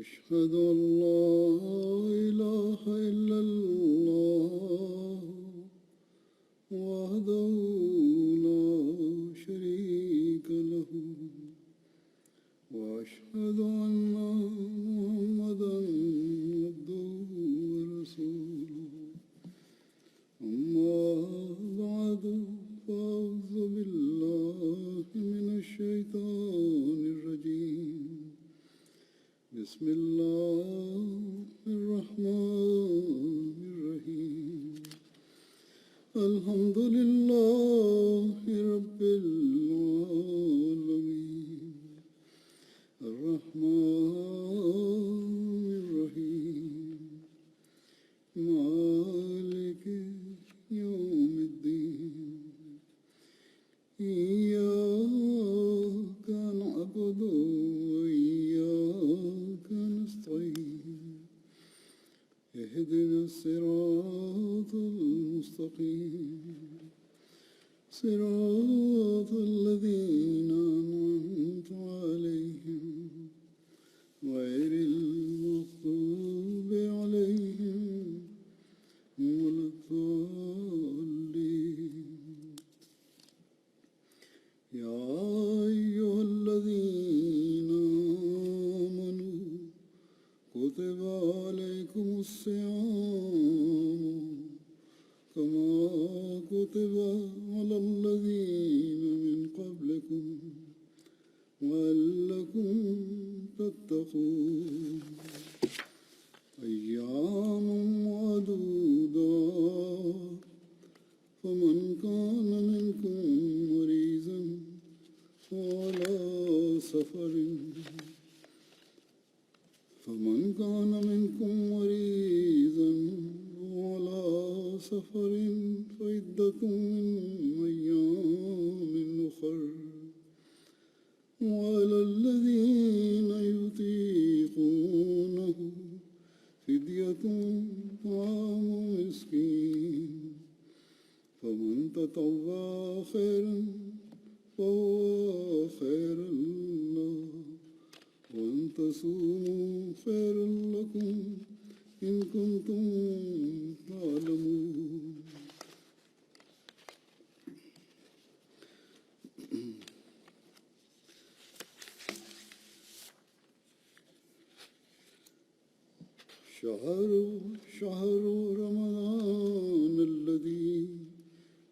أشهد أن لا إله إلا الله وحده لا شريك له وأشهد أن محمدا عبده ورسوله أما بعد فأعوذ بالله من الشيطان الرجيم بسم الله الرحمن الرحيم الحمد لله رب العالمين الرحمن الرحيم مالك يوم الدين إياك نعبد وإياك نستعين اهدنا الصراط المستقيم صراط الذين أنعمت عليهم غير المغضوب عليهم ولا الضالين يا أيها الذين آمنوا كتب عليكم الصيام كما كتب على الذين من قبلكم لعلكم تتقون أيام معدودات فمن كان منكم مريضا وعلى سفر فعدة من أيام أخر وعلى الذين يطيقونه فدية طعام مسكين فمن تطوع خيرا فهو خير له وأن تصوموا خير لكم إن كنتم تعلمون شهر رمضان الذي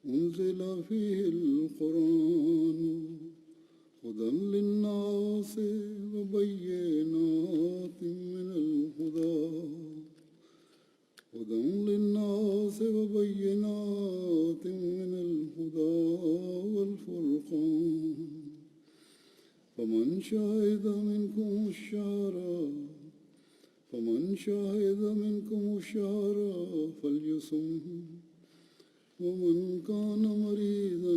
أنزل فيه القرآن هدى للناس وبينات من الهدى والفرقان فمن شهد منكم الشهر فليصم ومن كان مريضا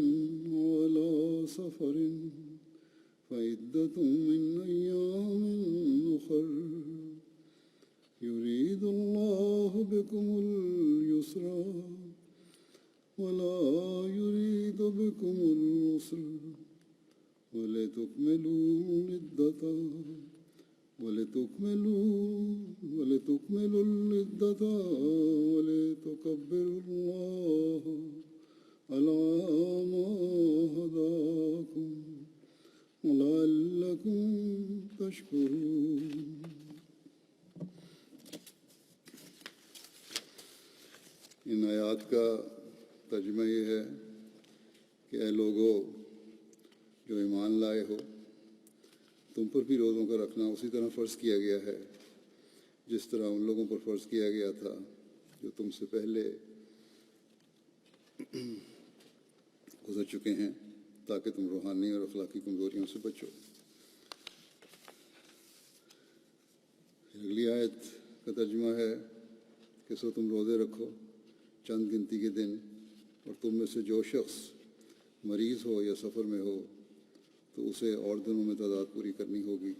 وعلى سفر فعدة من أيام أخر يريد الله بكم اليسر ولا يريد بكم العسر ولتكملوا العدة ولتكبروا الله على ما هداكم ولعلكم تشكرون. ان آیات کا ترجمہ یہ ہے کہ اے لوگو جو ایمان لائے ہو، تم پر بھی روزوں کا رکھنا اسی طرح فرض کیا گیا ہے جس طرح ان لوگوں پر فرض کیا گیا تھا جو تم سے پہلے گزر چکے ہیں، تاکہ تم روحانی اور اخلاقی کمزوریوں سے بچو. اگلی آیت کا ترجمہ ہے کہ سو تم روزے رکھو چند گنتی کے دن، اور تم میں سے جو شخص مریض ہو یا سفر میں ہو تو اسے اور دنوں میں تعداد پوری کرنی ہوگی،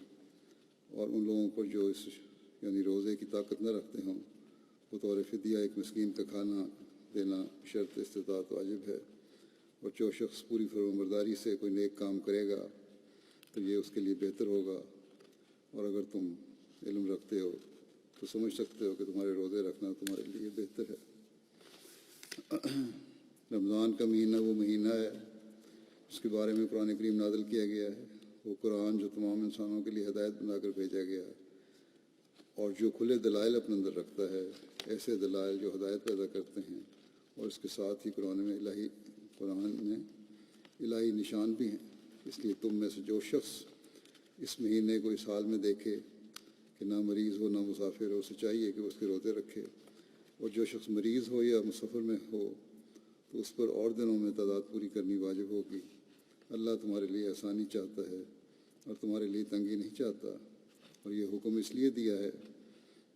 اور ان لوگوں پر جو یعنی روزے کی طاقت نہ رکھتے ہوں بطور فدیہ ایک مسکین کا کھانا دینا شرط استطاعت واجب ہے. اور جو شخص پوری فرمانبرداری سے کوئی نیک کام کرے گا تو یہ اس کے لیے بہتر ہوگا، اور اگر تم علم رکھتے ہو تو سمجھ سکتے ہو کہ تمہارے روزے رکھنا تمہارے لیے بہتر ہے۔ رمضان کا مہینہ وہ مہینہ ہے جس کے بارے میں قرآن کریم نازل کیا گیا ہے، وہ قرآن جو تمام انسانوں کے لیے ہدایت بنا کر بھیجا گیا ہے، اور جو کھلے دلائل اپنے اندر رکھتا ہے، ایسے دلائل جو ہدایت پیدا کرتے ہیں، اور اس کے ساتھ ہی قرآن میں الہی نشان بھی ہیں۔ اس لیے تم میں سے جو شخص اس مہینے کو اس حال میں دیکھے کہ نہ مریض ہو نہ مسافر ہو، اسے چاہیے کہ اس کے روزے رکھے، اور جو شخص مریض ہو یا مسافر میں ہو تو اس پر اور دنوں میں تعداد پوری کرنی واجب ہوگی۔ اللہ تمہارے لیے آسانی چاہتا ہے اور تمہارے لیے تنگی نہیں چاہتا، اور یہ حکم اس لیے دیا ہے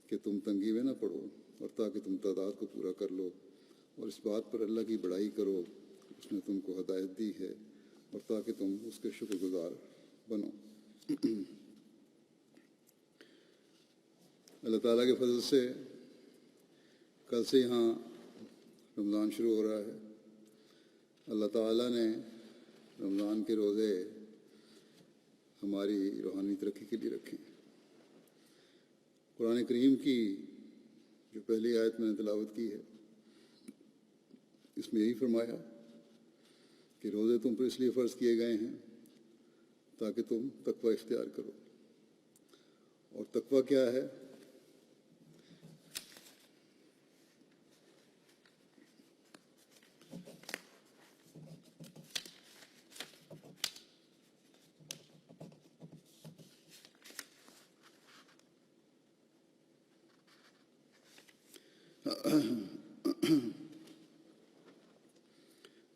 کہ تم تنگی میں نہ پڑو اور تاکہ تم تعداد کو پورا کر لو، اور اس بات پر اللہ کی بڑائی کرو کہ اس نے تم کو ہدایت دی ہے، اور تاکہ تم اس کے شکر گزار بنو۔ اللہ تعالیٰ کے فضل سے کل سے یہاں رمضان شروع ہو رہا ہے۔ اللہ تعالیٰ نے رمضان کے روزے ہماری روحانی ترقی کے لیے رکھے۔ قرآن کریم کی جو پہلی آیت میں نے تلاوت کی ہے، اس میں یہی فرمایا کہ روزے تم پر اس لیے فرض کیے گئے ہیں تاکہ تم تقوی اختیار کرو۔ اور تقوی کیا ہے؟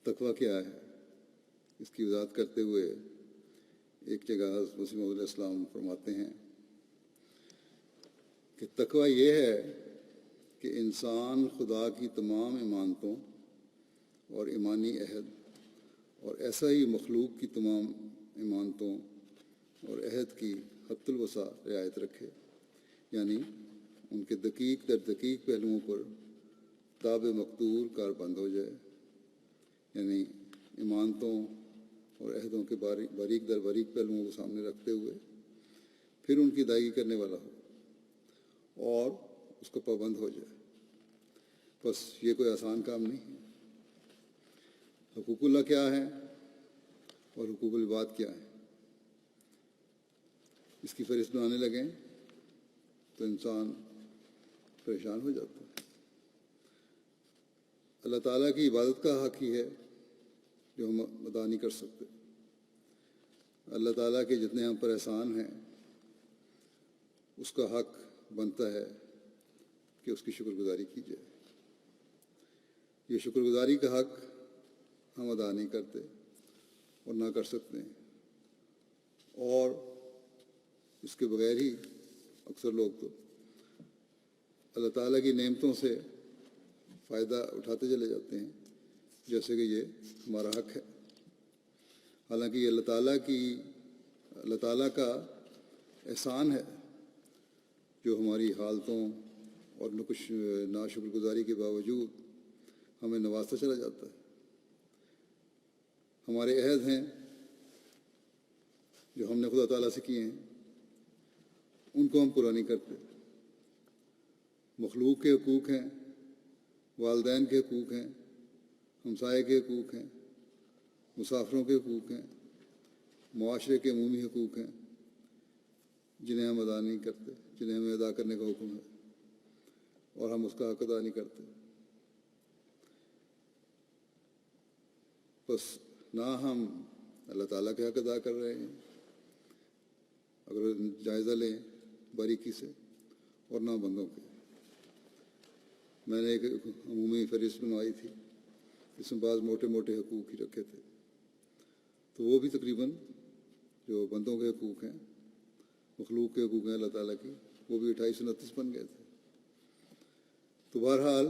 تقوی کیا ہے؟ اس کی وضاحت کرتے ہوئے ایک جگہ حضرت مسیح موعود علیہ السلام فرماتے ہیں کہ تقوی یہ ہے کہ انسان خدا کی تمام امانتوں اور ایمانی عہد اور ایسا ہی مخلوق کی تمام امانتوں اور عہد کی حد الوسع رعایت رکھے، یعنی ان کے دقیق در دقیق پہلوؤں پر تاب مقدور کار بند ہو جائے، یعنی ایمانتوں اور عہدوں کے باریک در باریک پہلوؤں کو سامنے رکھتے ہوئے پھر ان کی ادائیگی کرنے والا ہو اور اس کو پابند ہو جائے۔ بس یہ کوئی آسان کام نہیں ہے۔ حقوق اللہ کیا ہے اور حقوق العباد کیا ہے، اس کی فہرست بنانے لگیں تو انسان پریشان ہو جاتا ہے۔ اللہ تعالیٰ کی عبادت کا حق ہی ہے جو ہم ادا نہیں کر سکتے۔ اللہ تعالیٰ کے جتنے ہم پر احسان ہیں اس کا حق بنتا ہے کہ اس کی شکر گزاری کی جائے۔ یہ شکر گزاری کا حق ہم ادا نہیں کرتے اور نہ کر سکتے ہیں، اور اس کے بغیر ہی اکثر لوگ تو اللہ تعالیٰ کی نعمتوں سے فائدہ اٹھاتے چلے جاتے ہیں جیسے کہ یہ ہمارا حق ہے، حالانکہ یہ اللہ تعالیٰ کا احسان ہے جو ہماری حالتوں اور ناشکر گزاری کے باوجود ہمیں نوازتا چلا جاتا ہے۔ ہمارے عہد ہیں جو ہم نے خدا تعالیٰ سے کیے ہیں، ان کو ہم پورا نہیں کرتے۔ مخلوق کے حقوق ہیں، والدین کے حقوق ہیں، ہمسائے کے حقوق ہیں، مسافروں کے حقوق ہیں، معاشرے کے عمومی حقوق ہیں جنہیں ہم ادا نہیں کرتے، جنہیں ہمیں ادا کرنے کا حکم ہے، اور ہم اس کا حق ادا نہیں کرتے۔ بس نہ ہم اللہ تعالیٰ کے حق ادا کر رہے ہیں اگر جائزہ لیں باریکی سے، اور نہ بندوں کے۔ میں نے ایک عمومی فہرست بنوائی تھی، اس میں بعض موٹے موٹے حقوق ہی رکھے تھے، تو وہ بھی تقریباً جو بندوں کے حقوق ہیں، مخلوق کے حقوق ہیں اللہ تعالیٰ کی، وہ بھی 2829 بن گئے تھے۔ تو بہرحال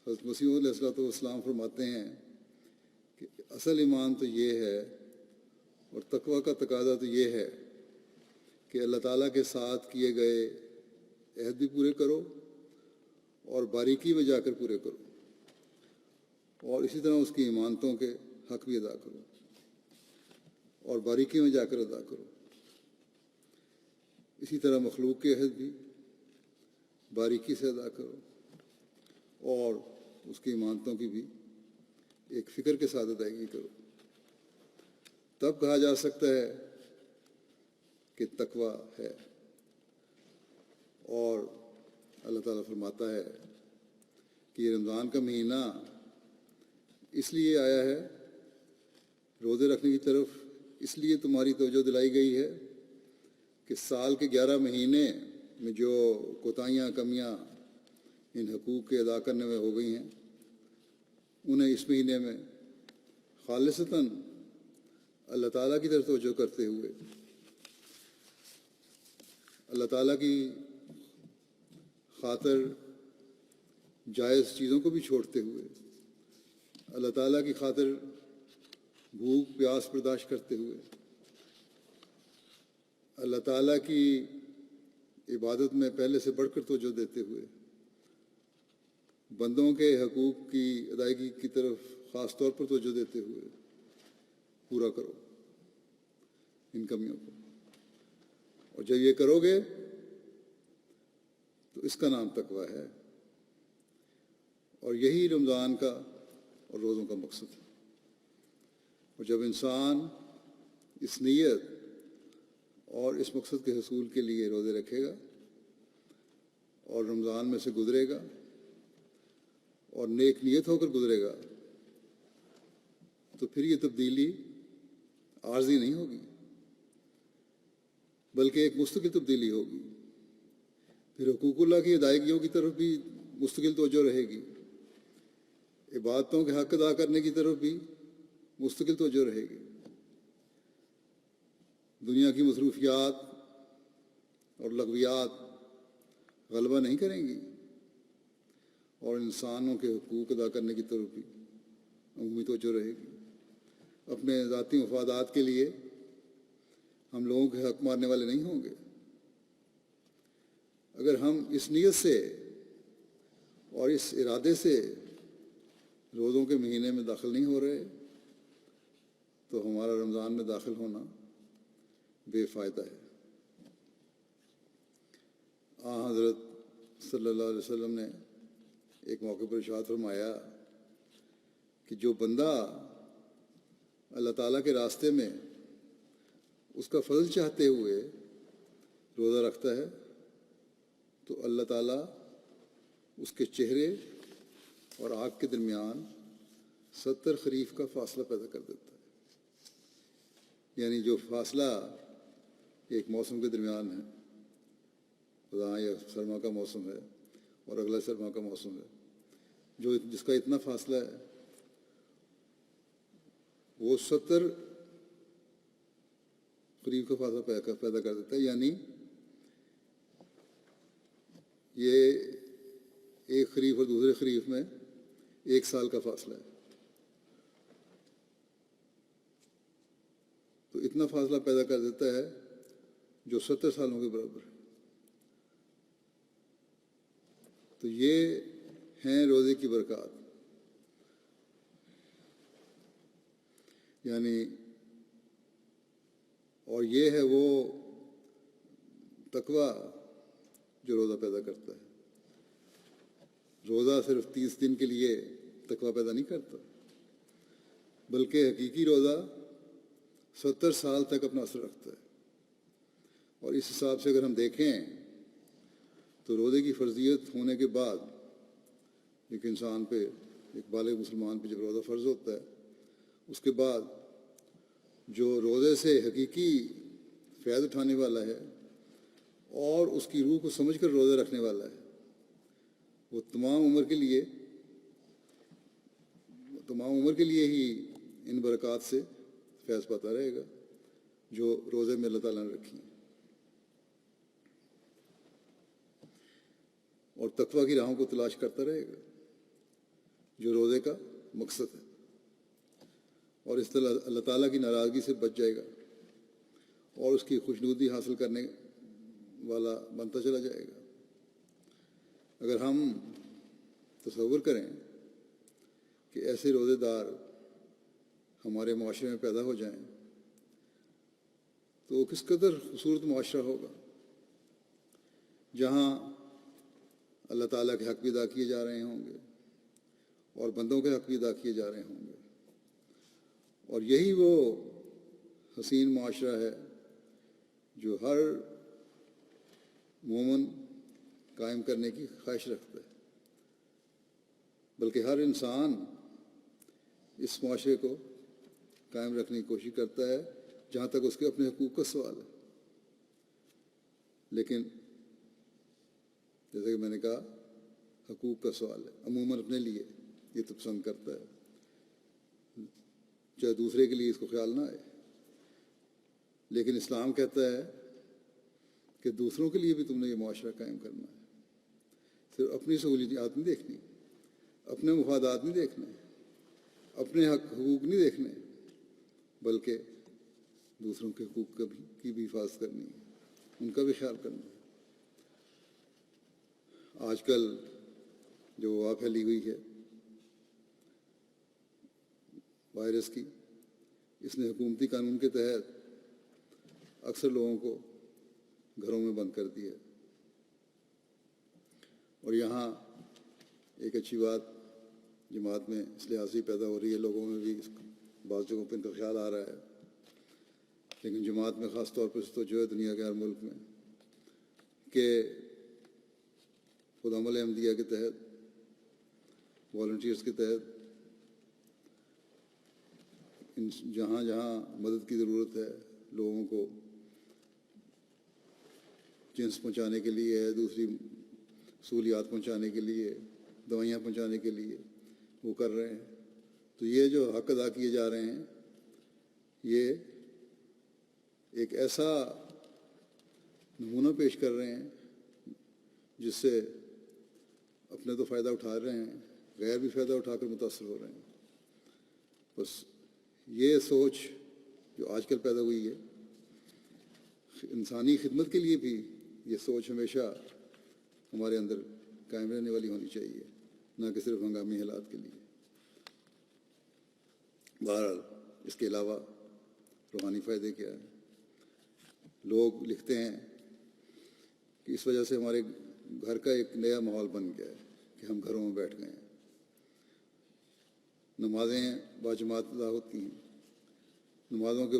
حضرت مسیح علیہ السلام فرماتے ہیں کہ اصل ایمان تو یہ ہے، اور تقویٰ کا تقاضا تو یہ ہے کہ اللہ تعالیٰ کے ساتھ کیے گئے عہد بھی پورے کرو اور باریکی میں جا کر پورے کرو، اور اسی طرح اس کی ایمانتوں کے حق بھی ادا کرو اور باریکی میں جا کر ادا کرو۔ اسی طرح مخلوق کے عہد بھی باریکی سے ادا کرو اور اس کی امانتوں کی بھی ایک فکر کے ساتھ ادائیگی کرو. تب کہا جا سکتا ہے کہ تقویٰ ہے. اور اللہ تعالیٰ فرماتا ہے کہ یہ رمضان کا مہینہ اس لیے آیا ہے روزے رکھنے کی طرف، اس لیے تمہاری توجہ دلائی گئی ہے کہ سال کے 11 مہینے میں جو کوتاہیاں کمیاں ان حقوق کے ادا کرنے میں ہو گئی ہیں، انہیں اس مہینے میں خالصتاً اللہ تعالیٰ کی طرف توجہ کرتے ہوئے، اللہ تعالیٰ کی خاطر جائز چیزوں کو بھی چھوڑتے ہوئے، اللہ تعالیٰ کی خاطر بھوک پیاس برداشت کرتے ہوئے، اللہ تعالیٰ کی عبادت میں پہلے سے بڑھ کر توجہ دیتے ہوئے، بندوں کے حقوق کی ادائیگی کی طرف خاص طور پر توجہ دیتے ہوئے پورا کرو ان کمیوں کو. اور جب یہ کرو گے تو اس کا نام تقویٰ ہے. اور یہی رمضان کا اور روزوں کا مقصد ہے. اور جب انسان اس نیت اور اس مقصد کے حصول کے لیے روزے رکھے گا اور رمضان میں سے گزرے گا اور نیک نیت ہو کر گزرے گا، تو پھر یہ تبدیلی عارضی نہیں ہوگی بلکہ ایک مستقل تبدیلی ہوگی. پھر حقوق اللہ کی ادائیگیوں کی طرف بھی مستقل توجہ رہے گی، عبادتوں کے حق ادا کرنے کی طرف بھی مستقل توجہ رہے گی. دنیا کی مصروفیات اور لغویات غلبہ نہیں کریں گی اور انسانوں کے حقوق ادا کرنے کی طرف بھی عمومی توجہ رہے گی. اپنے ذاتی مفادات کے لیے ہم لوگوں کے حق مارنے والے نہیں ہوں گے. اگر ہم اس نیت سے اور اس ارادے سے روزوں کے مہینے میں داخل نہیں ہو رہے تو ہمارا رمضان میں داخل ہونا بے فائدہ ہے. حضرت صلی اللہ علیہ وسلم نے ایک موقع پر ارشاد فرمایا کہ جو بندہ اللہ تعالیٰ کے راستے میں اس کا فضل چاہتے ہوئے روزہ رکھتا ہے تو اللہ تعالیٰ اس کے چہرے اور آنکھ کے درمیان 70 خریف کا فاصلہ پیدا کر دیتا ہے. یعنی جو فاصلہ ایک موسم کے درمیان ہے، خدا یہ سرما کا موسم ہے اور اگلا سرما کا موسم ہے، جس کا اتنا فاصلہ ہے وہ 70 خریف کا فاصلہ پیدا کر دیتا ہے. یعنی یہ ایک خریف اور دوسرے خریف میں 1 سال کا فاصلہ ہے. تو اتنا فاصلہ پیدا کر دیتا ہے جو 70 سالوں کے برابر ہے. تو یہ ہیں روزے کی برکات. یعنی اور یہ ہے وہ تقویٰ جو روزہ پیدا کرتا ہے. روزہ صرف 30 دن کے لیے تقویٰ پیدا نہیں کرتا بلکہ حقیقی روزہ 70 سال تک اپنا اثر رکھتا ہے. اور اس حساب سے اگر ہم دیکھیں تو روزے کی فرضیت ہونے کے بعد ایک انسان پہ، ایک بالغ مسلمان پہ جب روزہ فرض ہوتا ہے، اس کے بعد جو روزے سے حقیقی فیض اٹھانے والا ہے اور اس کی روح کو سمجھ کر روزہ رکھنے والا ہے، وہ تمام عمر کے لیے ہی ان برکات سے فیض پاتا رہے گا جو روزے میں اللہ تعالیٰ نے رکھی ہیں. اور تقویٰ کی راہوں کو تلاش کرتا رہے گا جو روزے کا مقصد ہے، اور اس طرح اللہ تعالیٰ کی ناراضگی سے بچ جائے گا اور اس کی خوشنودی حاصل کرنے والا بنتا چلا جائے گا. اگر ہم تصور کریں کہ ایسے روزے دار ہمارے معاشرے میں پیدا ہو جائیں تو وہ کس قدر خوبصورت معاشرہ ہوگا. جہاں اللہ تعالیٰ کے حق بھی ادا کیے جا رہے ہوں گے اور بندوں کے حق بھی ادا کیے جا رہے ہوں گے، اور یہی وہ حسین معاشرہ ہے جو ہر مومن قائم کرنے کی خواہش رکھتا ہے، بلکہ ہر انسان اس معاشرے کو قائم رکھنے کی کوشش کرتا ہے جہاں تک اس کے اپنے حقوق کا سوال ہے۔ لیکن جیسے کہ میں نے کہا، حقوق کا سوال ہے، عموماً اپنے لیے یہ تو پسند کرتا ہے، چاہے دوسرے کے لیے اس کو خیال نہ آئے، لیکن اسلام کہتا ہے کہ دوسروں کے لیے بھی تم نے یہ معاشرہ قائم کرنا ہے، صرف اپنی سہولیات نہیں دیکھنی، اپنے مفادات نہیں دیکھنے، اپنے حقوق نہیں دیکھنے، بلکہ دوسروں کے حقوق کی بھی حفاظت کرنی ہے، ان کا بھی خیال کرنا ہے۔ آج کل جو وبا پھیلی ہوئی ہے وائرس کی، اس نے حکومتی قانون کے تحت اکثر لوگوں کو گھروں میں بند کر دیا، اور یہاں ایک اچھی بات جماعت میں اس لحاظ سے پیدا ہو رہی ہے، لوگوں میں بھی بعض جگہوں پہ ان کا خیال آ رہا ہے، لیکن جماعت میں خاص طور پر تو جو ہے دنیا کے ہر ملک میں کہ خود عمل احمدیہ کے تحت، والنٹیئرس کے تحت جہاں جہاں مدد کی ضرورت ہے، لوگوں کو جنس پہنچانے کے لیے، دوسری سہولیات پہنچانے کے لیے، دوائیاں پہنچانے کے لیے وہ کر رہے ہیں۔ تو یہ جو حق ادا کیے جا رہے ہیں، یہ ایک ایسا نمونہ پیش کر رہے ہیں جس سے اپنے تو فائدہ اٹھا رہے ہیں، غیر بھی فائدہ اٹھا کر متاثر ہو رہے ہیں۔ بس یہ سوچ جو آج کل پیدا ہوئی ہے، انسانی خدمت کے لیے بھی یہ سوچ ہمیشہ ہمارے اندر قائم رہنے والی ہونی چاہیے، نہ کہ صرف ہنگامی حالات کے لیے۔ بہرحال اس کے علاوہ روحانی فائدے کیا ہیں؟ لوگ لکھتے ہیں کہ اس وجہ سے ہمارے گھر کا ایک نیا ماحول بن گیا ہے کہ ہم گھروں میں بیٹھ گئے ہیں، نمازیں باجماعت ادا ہوتی ہیں، نمازوں کے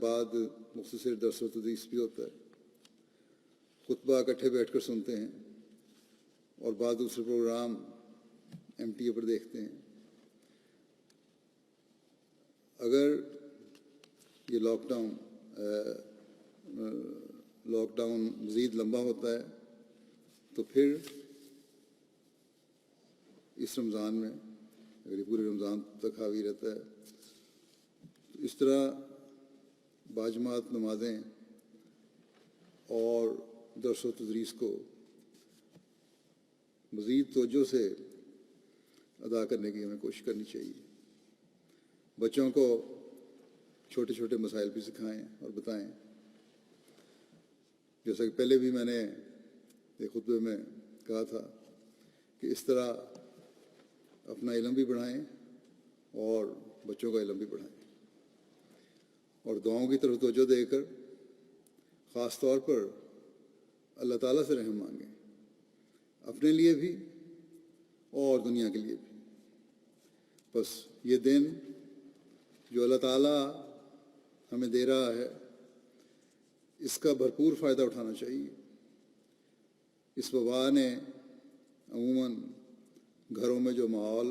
بعد مختصر درس و تدریس بھی ہوتا ہے، خطبہ اکٹھے بیٹھ کر سنتے ہیں، اور بعض دوسرے پروگرام MTA پر دیکھتے ہیں۔ اگر یہ لاک ڈاؤن مزید لمبا ہوتا ہے تو پھر اس رمضان میں، اگر یہ پورے رمضان تک حاوی رہتا ہے، تو اس طرح باجماعت نمازیں اور درس و تدریس کو مزید توجہ سے ادا کرنے کی ہمیں کوشش کرنی چاہیے۔ بچوں کو چھوٹے چھوٹے مسائل بھی سکھائیں اور بتائیں، جیسا کہ پہلے بھی میں نے ایک خطبے میں کہا تھا کہ اس طرح اپنا علم بھی بڑھائیں اور بچوں کا علم بھی بڑھائیں، اور دعاؤں کی طرف توجہ دے کر خاص طور پر اللہ تعالیٰ سے رحم مانگیں، اپنے لیے بھی اور دنیا کے لیے بھی۔ بس یہ دن جو اللہ تعالیٰ ہمیں دے رہا ہے، اس کا بھرپور فائدہ اٹھانا چاہیے۔ اس وبا نے عموماً گھروں میں جو ماحول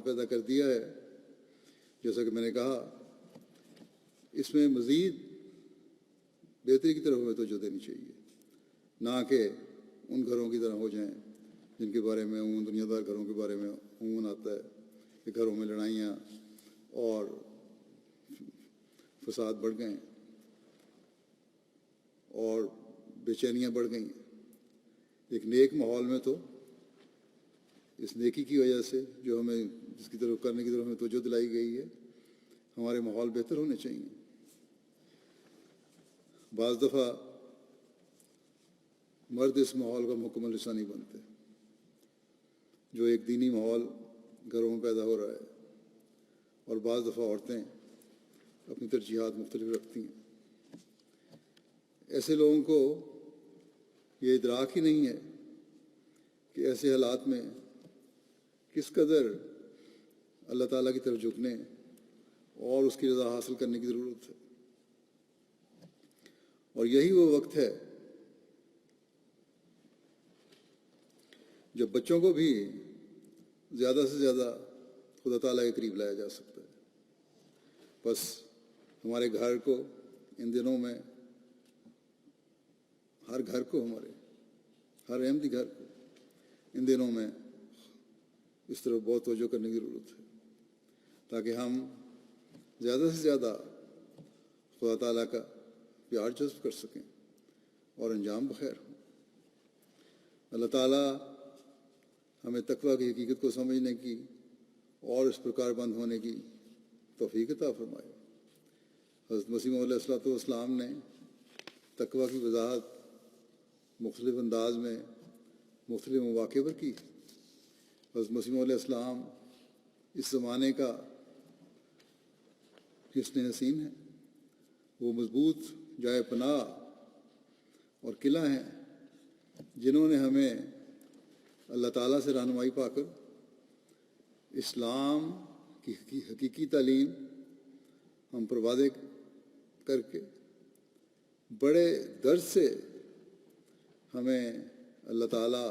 پیدا کر دیا ہے، جیسا کہ میں نے کہا، اس میں مزید بہتری کی طرف ہمیں توجہ دینی چاہیے، نہ کہ ان گھروں کی طرح ہو جائیں جن کے بارے میں عموماً دنیا دار گھروں کے بارے میں عموماً آتا ہے کہ گھروں میں لڑائیاں اور فساد بڑھ گئے اور بے چینیاں بڑھ گئیں۔ ایک نیک ماحول میں تو اس نیکی کی وجہ سے جو ہمیں جس کی طرف کرنے کی طرف ہمیں توجہ دلائی گئی ہے، ہمارے ماحول بہتر ہونے چاہیے۔ بعض دفعہ مرد اس ماحول کا مکمل حصہ نہیں بنتے، جو ایک دینی ماحول گھروں میں پیدا ہو رہا ہے، اور بعض دفعہ عورتیں اپنی ترجیحات مختلف رکھتی ہیں۔ ایسے لوگوں کو یہ ادراک ہی نہیں ہے کہ ایسے حالات میں کس قدر اللہ تعالیٰ کی طرف جھکنے اور اس کی رضا حاصل کرنے کی ضرورت ہے۔ اور یہی وہ وقت ہے جب بچوں کو بھی زیادہ سے زیادہ خدا تعالیٰ کے قریب لایا جا سکتا ہے۔ بس ہمارے گھر کو ان دنوں میں، ہر گھر کو، ہر احمدی گھر کو ان دنوں میں اس طرف بہت توجہ کرنے کی ضرورت ہے، تاکہ ہم زیادہ سے زیادہ خدا تعالیٰ کا پیار جذب کر سکیں اور انجام بخیر ہوں۔ اللہ تعالیٰ ہمیں تقویٰ کی حقیقت کو سمجھنے کی اور اس پر کاربند ہونے کی توفیق عطا فرمائے۔ حضرت مسیح موعود علیہ السلام نے تقویٰ کی وضاحت مختلف انداز میں مختلف مواقع پر کی۔ حضرت مسیح موعود علیہ السلام اس زمانے کا حصن حسین ہے، وہ مضبوط جائے پناہ اور قلعہ ہیں جنہوں نے ہمیں اللہ تعالیٰ سے رہنمائی پا کر اسلام کی حقیقی تعلیم ہم پر واضح کر کے بڑے درد سے ہمیں اللہ تعالیٰ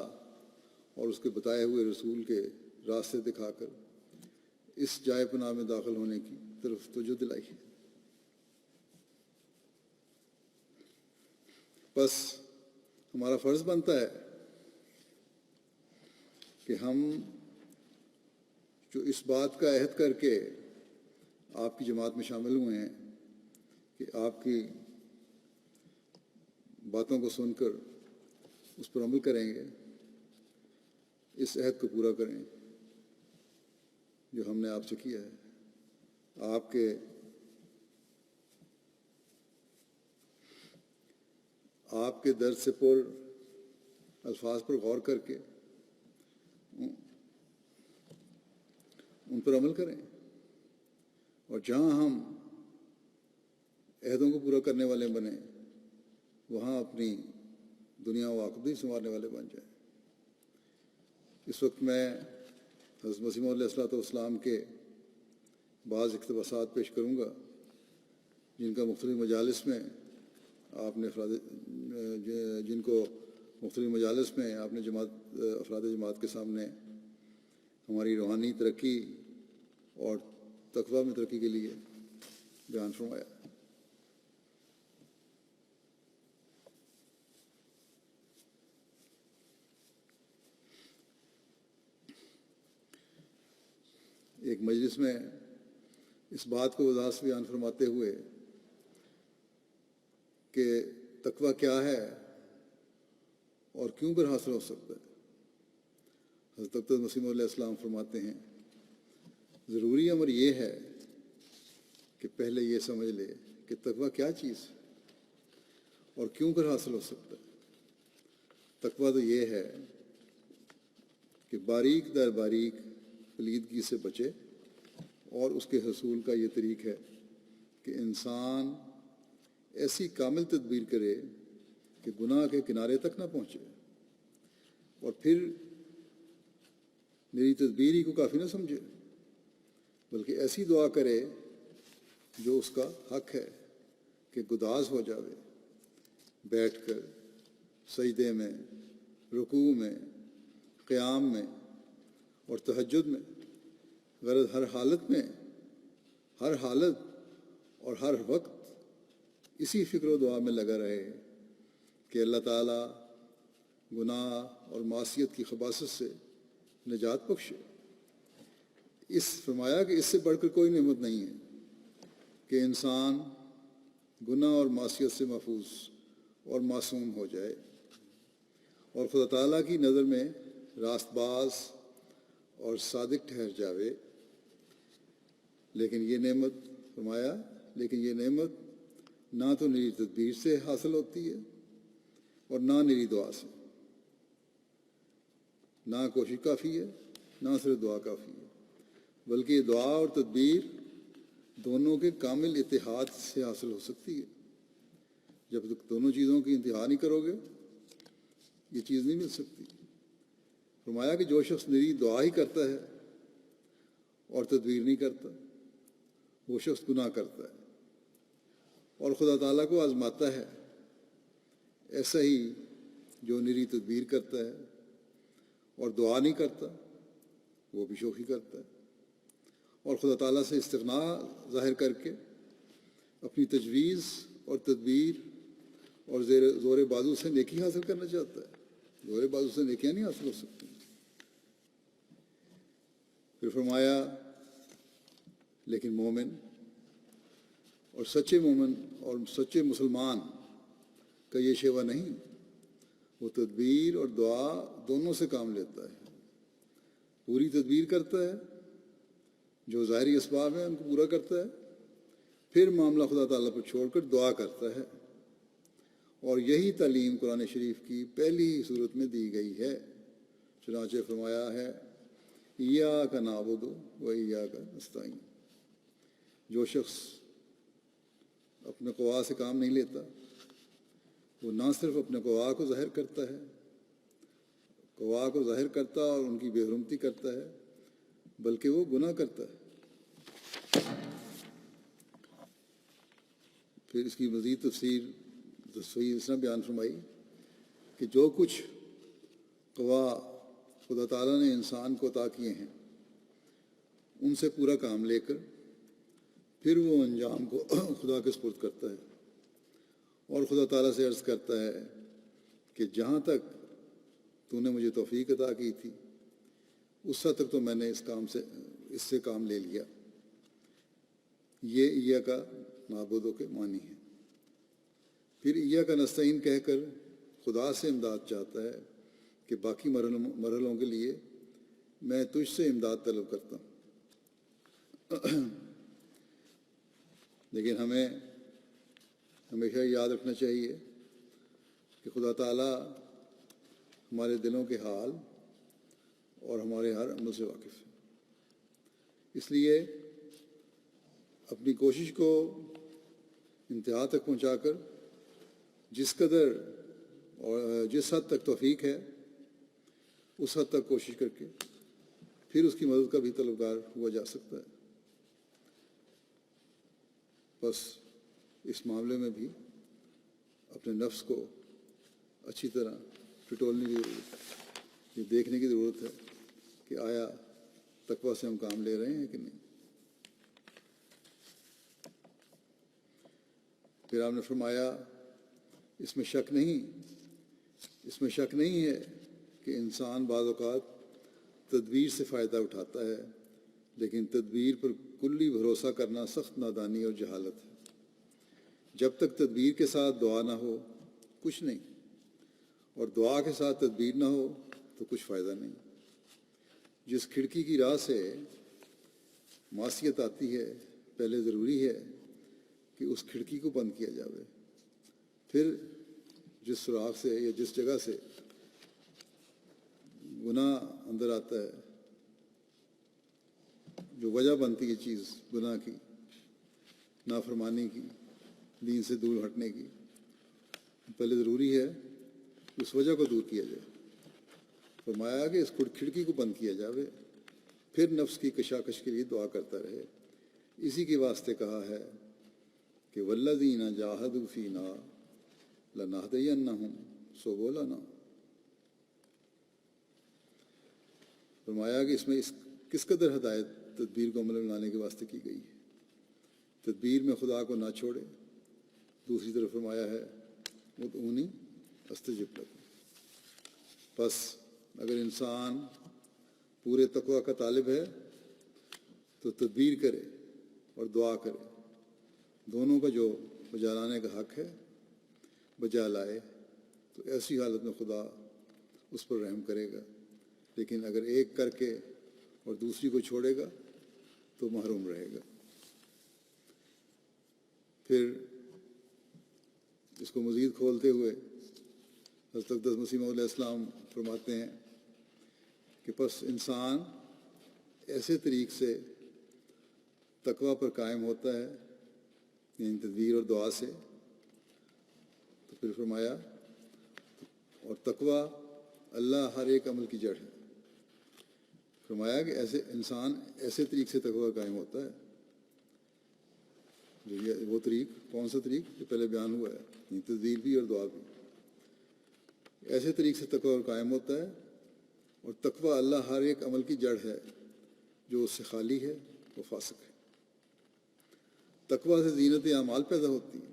اور اس کے بتائے ہوئے رسول کے راستے دکھا کر اس جائے پناہ میں داخل ہونے کی طرف توجہ دلائی ہے۔ بس ہمارا فرض بنتا ہے کہ ہم جو اس بات کا عہد کر کے آپ کی جماعت میں شامل ہوئے ہیں کہ آپ کی باتوں کو سن کر اس پر عمل کریں گے، اس عہد کو پورا کریں جو ہم نے آپ سے کیا ہے۔ آپ کے درد سے پر الفاظ پر غور کر کے ان پر عمل کریں، اور جہاں ہم عہدوں کو پورا کرنے والے بنیں وہاں اپنی دنیا و آخرت بھی سنوارنے والے بن جائیں۔ اس وقت میں حضرت مسیح موعود علیہ السلام کے بعض اقتباسات پیش کروں گا جن کا مختلف مجالس میں آپ نے افراد جماعت کے سامنے ہماری روحانی ترقی اور تقویٰ میں ترقی کے لیے بیان فرمایا۔ ایک مجلس میں اس بات کو وضاحت سے بیان فرماتے ہوئے کہ تقویٰ کیا ہے اور کیوں کر حاصل ہو سکتا ہے، حضرت اقدس مسیح موعود علیہ السلام فرماتے ہیں ضروری امر یہ ہے کہ پہلے یہ سمجھ لے کہ تقویٰ کیا چیز ہے اور کیوں کر حاصل ہو سکتا ہے۔ تقویٰ تو یہ ہے کہ باریک در باریک پلیدگی سے بچے، اور اس کے حصول کا یہ طریق ہے کہ انسان ایسی کامل تدبیر کرے کہ گناہ کے کنارے تک نہ پہنچے، اور پھر میری تدبیر ہی کو کافی نہ سمجھے، بلکہ ایسی دعا کرے جو اس کا حق ہے کہ گداز ہو جاوے، بیٹھ کر، سجدے میں، رکوع میں، قیام میں اور تہجد میں، غرض ہر حالت میں، ہر حالت اور ہر وقت اسی فکر و دعا میں لگا رہے کہ اللہ تعالیٰ گناہ اور معصیت کی خباثت سے نجات بخشے۔ فرمایا کہ اس سے بڑھ کر کوئی نعمت نہیں ہے کہ انسان گناہ اور معصیت سے محفوظ اور معصوم ہو جائے اور خدا تعالیٰ کی نظر میں راست باز اور صادق ٹھہر جاوے۔ لیکن یہ نعمت نہ تو میری تدبیر سے حاصل ہوتی ہے اور نہ میری دعا سے، نہ کوشش کافی ہے، نہ صرف دعا کافی ہے، بلکہ یہ دعا اور تدبیر دونوں کے کامل اتحاد سے حاصل ہو سکتی ہے۔ جب تک دونوں چیزوں کی انتہا نہیں کرو گے یہ چیز نہیں مل سکتی۔ فرمایا کہ جو شخص میری دعا ہی کرتا ہے اور تدبیر نہیں کرتا وہ شخص گناہ کرتا ہے اور خدا تعالیٰ کو آزماتا ہے۔ ایسا ہی جو نری تدبیر کرتا ہے اور دعا نہیں کرتا وہ بھی شوخی کرتا ہے اور خدا تعالیٰ سے استغنا ظاہر کر کے اپنی تجویز اور تدبیر اور زور بازو سے نیکی حاصل کرنا چاہتا ہے۔ زور بازو سے نیکیاں نہیں حاصل ہو سکتی۔ پھر فرمایا لیکن مومن اور سچے مومن اور سچے مسلمان کا یہ شیوا نہیں، وہ تدبیر اور دعا دونوں سے کام لیتا ہے۔ پوری تدبیر کرتا ہے، جو ظاہری اسباب ہیں ان کو پورا کرتا ہے، پھر معاملہ خدا تعالیٰ پر چھوڑ کر دعا کرتا ہے، اور یہی تعلیم قرآن شریف کی پہلی ہی صورت میں دی گئی ہے۔ چنانچہ فرمایا ہے ایاک نعبد و ایاک نستعین۔ جو شخص اپنے قوا سے کام نہیں لیتا وہ نہ صرف اپنے قوا کو ظاہر کرتا ہے، قوا کو ظاہر کرتا اور ان کی بے حرمتی کرتا ہے، بلکہ وہ گناہ کرتا ہے۔ پھر اس کی مزید تفسیر اس طرح بیان فرمائی کہ جو کچھ قوا خدا تعالیٰ نے انسان کو عطا کیے ہیں ان سے پورا کام لے کر پھر وہ انجام کو خدا کے سپرد کرتا ہے اور خدا تعالیٰ سے عرض کرتا ہے کہ جہاں تک تو نے مجھے توفیق عطا کی تھی اس حد تک تو میں نے اس سے کام لے لیا۔ یہ ایاک نعبد کے معنی ہے۔ پھر ایاک نستعین کہہ کر خدا سے امداد چاہتا ہے کہ باقی مرحلوں کے لیے میں تجھ سے امداد طلب کرتا ہوں۔ لیکن ہمیں ہمیشہ یاد رکھنا چاہیے کہ خدا تعالیٰ ہمارے دلوں کے حال اور ہمارے ہر عمل سے واقف ہے، اس لیے اپنی کوشش کو انتہا تک پہنچا کر جس قدر اور جس حد تک توفیق ہے اس حد تک کوشش کر کے پھر اس کی مدد کا بھی طلبگار ہوا جا سکتا ہے۔ بس اس معاملے میں بھی اپنے نفس کو اچھی طرح ٹٹولنے کی ضرورت ہے، یہ دیکھنے کی ضرورت ہے کہ آیا تقویٰ سے ہم کام لے رہے ہیں کہ نہیں۔ پھر آپ نے فرمایا اس میں شک نہیں ہے کہ انسان بعض اوقات تدبیر سے فائدہ اٹھاتا ہے، لیکن تدبیر پر کلی بھروسہ کرنا سخت نادانی اور جہالت ہے۔ جب تک تدبیر کے ساتھ دعا نہ ہو کچھ نہیں، اور دعا کے ساتھ تدبیر نہ ہو تو کچھ فائدہ نہیں۔ جس کھڑکی کی راہ سے معصیت آتی ہے پہلے ضروری ہے کہ اس کھڑکی کو بند کیا جاوے، پھر جس سراغ سے یا جس جگہ سے گناہ اندر آتا ہے، جو وجہ بنتی ہے چیز گناہ کی، نافرمانی کی، دین سے دور ہٹنے کی، پہلے ضروری ہے کہ اس وجہ کو دور کیا جائے۔ فرمایا کہ اس کھڑکی کو بند کیا جاوے، پھر نفس کی کشاکش کے لیے دعا کرتا رہے۔ اسی کے واسطے کہا ہے کہ والذین جاہدوا فینا لنہدینہم سبلنا۔ فرمایا کہ اس میں کس قدر ہدایت تدبیر کو عمل میں لانے کے واسطے کی گئی ہے۔ تدبیر میں خدا کو نہ چھوڑے۔ دوسری طرف فرمایا ہے ادعونی استجب لکم۔ بس اگر انسان پورے تقویٰ کا طالب ہے تو تدبیر کرے اور دعا کرے، دونوں کا جو بجا لانے کا حق ہے بجا لائے، تو ایسی حالت میں خدا اس پر رحم کرے گا۔ لیکن اگر ایک کر کے اور دوسری کو چھوڑے گا تو محروم رہے گا۔ پھر اس کو مزید کھولتے ہوئے حضرت اقدس مسیح موعود علیہ السلام فرماتے ہیں کہ پس انسان ایسے طریق سے تقویٰ پر قائم ہوتا ہے، یعنی تدبیر اور دعا سے، تو پھر فرمایا اور تقوی اللہ ہر ایک عمل کی جڑ ہے۔ فرمایا کہ ایسے انسان ایسے طریق سے تقوی قائم ہوتا ہے، جو یہ وہ طریق، کون سا طریق جو پہلے بیان ہوا ہے، تدبیر بھی اور دعا بھی، ایسے طریق سے تقوی قائم ہوتا ہے۔ اور تقوی اللہ ہر ایک عمل کی جڑ ہے، جو اس سے خالی ہے وہ فاسق ہے۔ تقوی سے زینت اعمال پیدا ہوتی ہے۔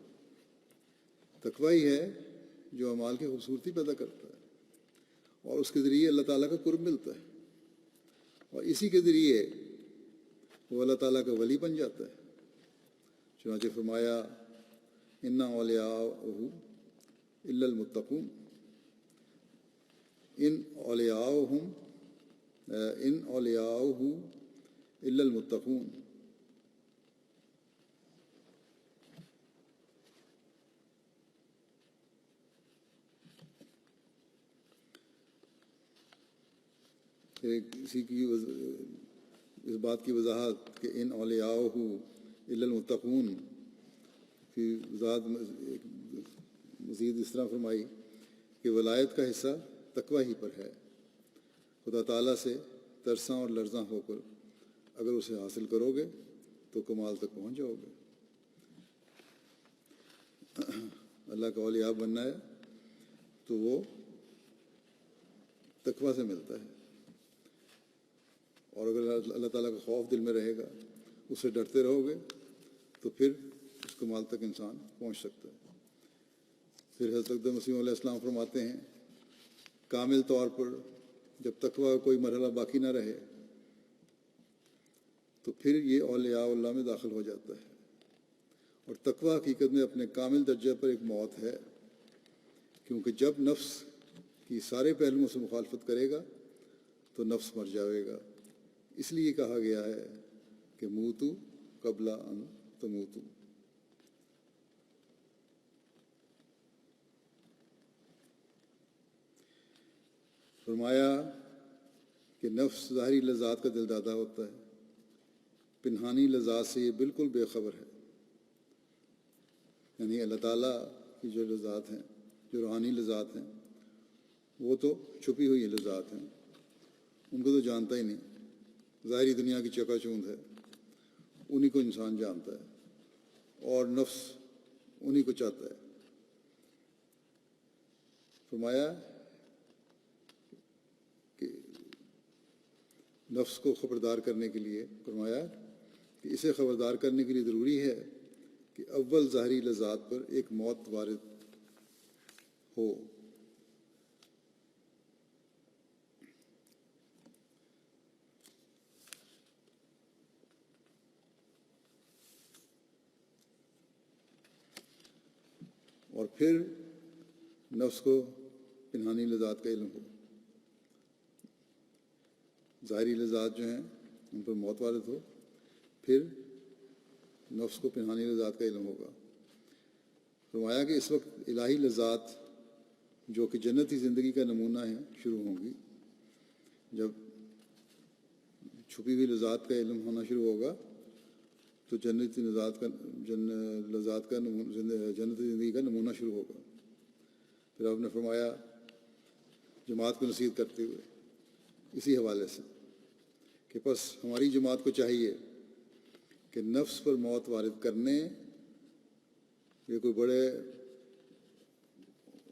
تقوی ہی ہے جو اعمال کی خوبصورتی پیدا کرتا ہے، اور اس کے ذریعے اللہ تعالیٰ کا قرب ملتا ہے، اور اسی کے ذریعے وہ اللہ تعالیٰ کا ولی بن جاتا ہے۔ چنانچہ فرمایا انا اولیاءہ الا المتقون، ان اولیاءہ الا المتقون۔ اسی کی اس بات کی وضاحت کہ ان اولیاءہ الا المتقون کی وضاحت مزید اس طرح فرمائی کہ ولایت کا حصہ تقوی ہی پر ہے۔ خدا تعالیٰ سے ترساں اور لرزاں ہو کر اگر اسے حاصل کرو گے تو کمال تک پہنچ جاؤ گے۔ اللہ کا اولیاء بننا ہے تو وہ تقوی سے ملتا ہے، اور اگر اللہ تعالیٰ کا خوف دل میں رہے گا، اس سے ڈرتے رہو گے، تو پھر اس کمال تک انسان پہنچ سکتا ہے۔ پھر حضرت اقدس مسیح علیہ السلام فرماتے ہیں کامل طور پر جب تقوی کا کوئی مرحلہ باقی نہ رہے تو پھر یہ اولیاء اللہ میں داخل ہو جاتا ہے۔ اور تقوی حقیقت میں اپنے کامل درجہ پر ایک موت ہے، کیونکہ جب نفس کی سارے پہلوؤں سے مخالفت کرے گا تو نفس مر جائے گا۔ اس لیے کہا گیا ہے کہ موتو قبل ان تموتو۔ فرمایا کہ نفس ظاہری لذات کا دل دادا ہوتا ہے، پنہانی لذات سے یہ بالکل بے خبر ہے۔ یعنی اللہ تعالیٰ کی جو لذات ہیں، جو روحانی لذات ہیں، وہ تو چھپی ہوئی لذات ہیں، ان کو تو جانتا ہی نہیں۔ ظاہری دنیا کی چکا چوند ہے، انہی کو انسان جانتا ہے، اور نفس انہی کو چاہتا ہے۔ فرمایا کہ نفس کو خبردار کرنے کے لیے، فرمایا کہ اسے خبردار کرنے کے لیے ضروری ہے کہ اول ظاہری لذات پر ایک موت وارد ہو۔ اور پھر نفس کو پنہانی لذات کا علم ہو۔ ظاہری لذات جو ہیں ان پر موت وارد ہو، پھر نفس کو پنہانی لذات کا علم ہوگا۔ فرمایا کہ اس وقت الہی لذات جو کہ جنتی زندگی کا نمونہ ہیں شروع ہوں گی۔ جب چھپی ہوئی لذات کا علم ہونا شروع ہوگا تو جنتی لذات کا جنتی زندگی کا نمونہ شروع ہوگا۔ پھر آپ نے فرمایا جماعت کو نصیحت کرتے ہوئے اسی حوالے سے کہ پس ہماری جماعت کو چاہیے کہ نفس پر موت وارد کرنے یہ کوئی بڑے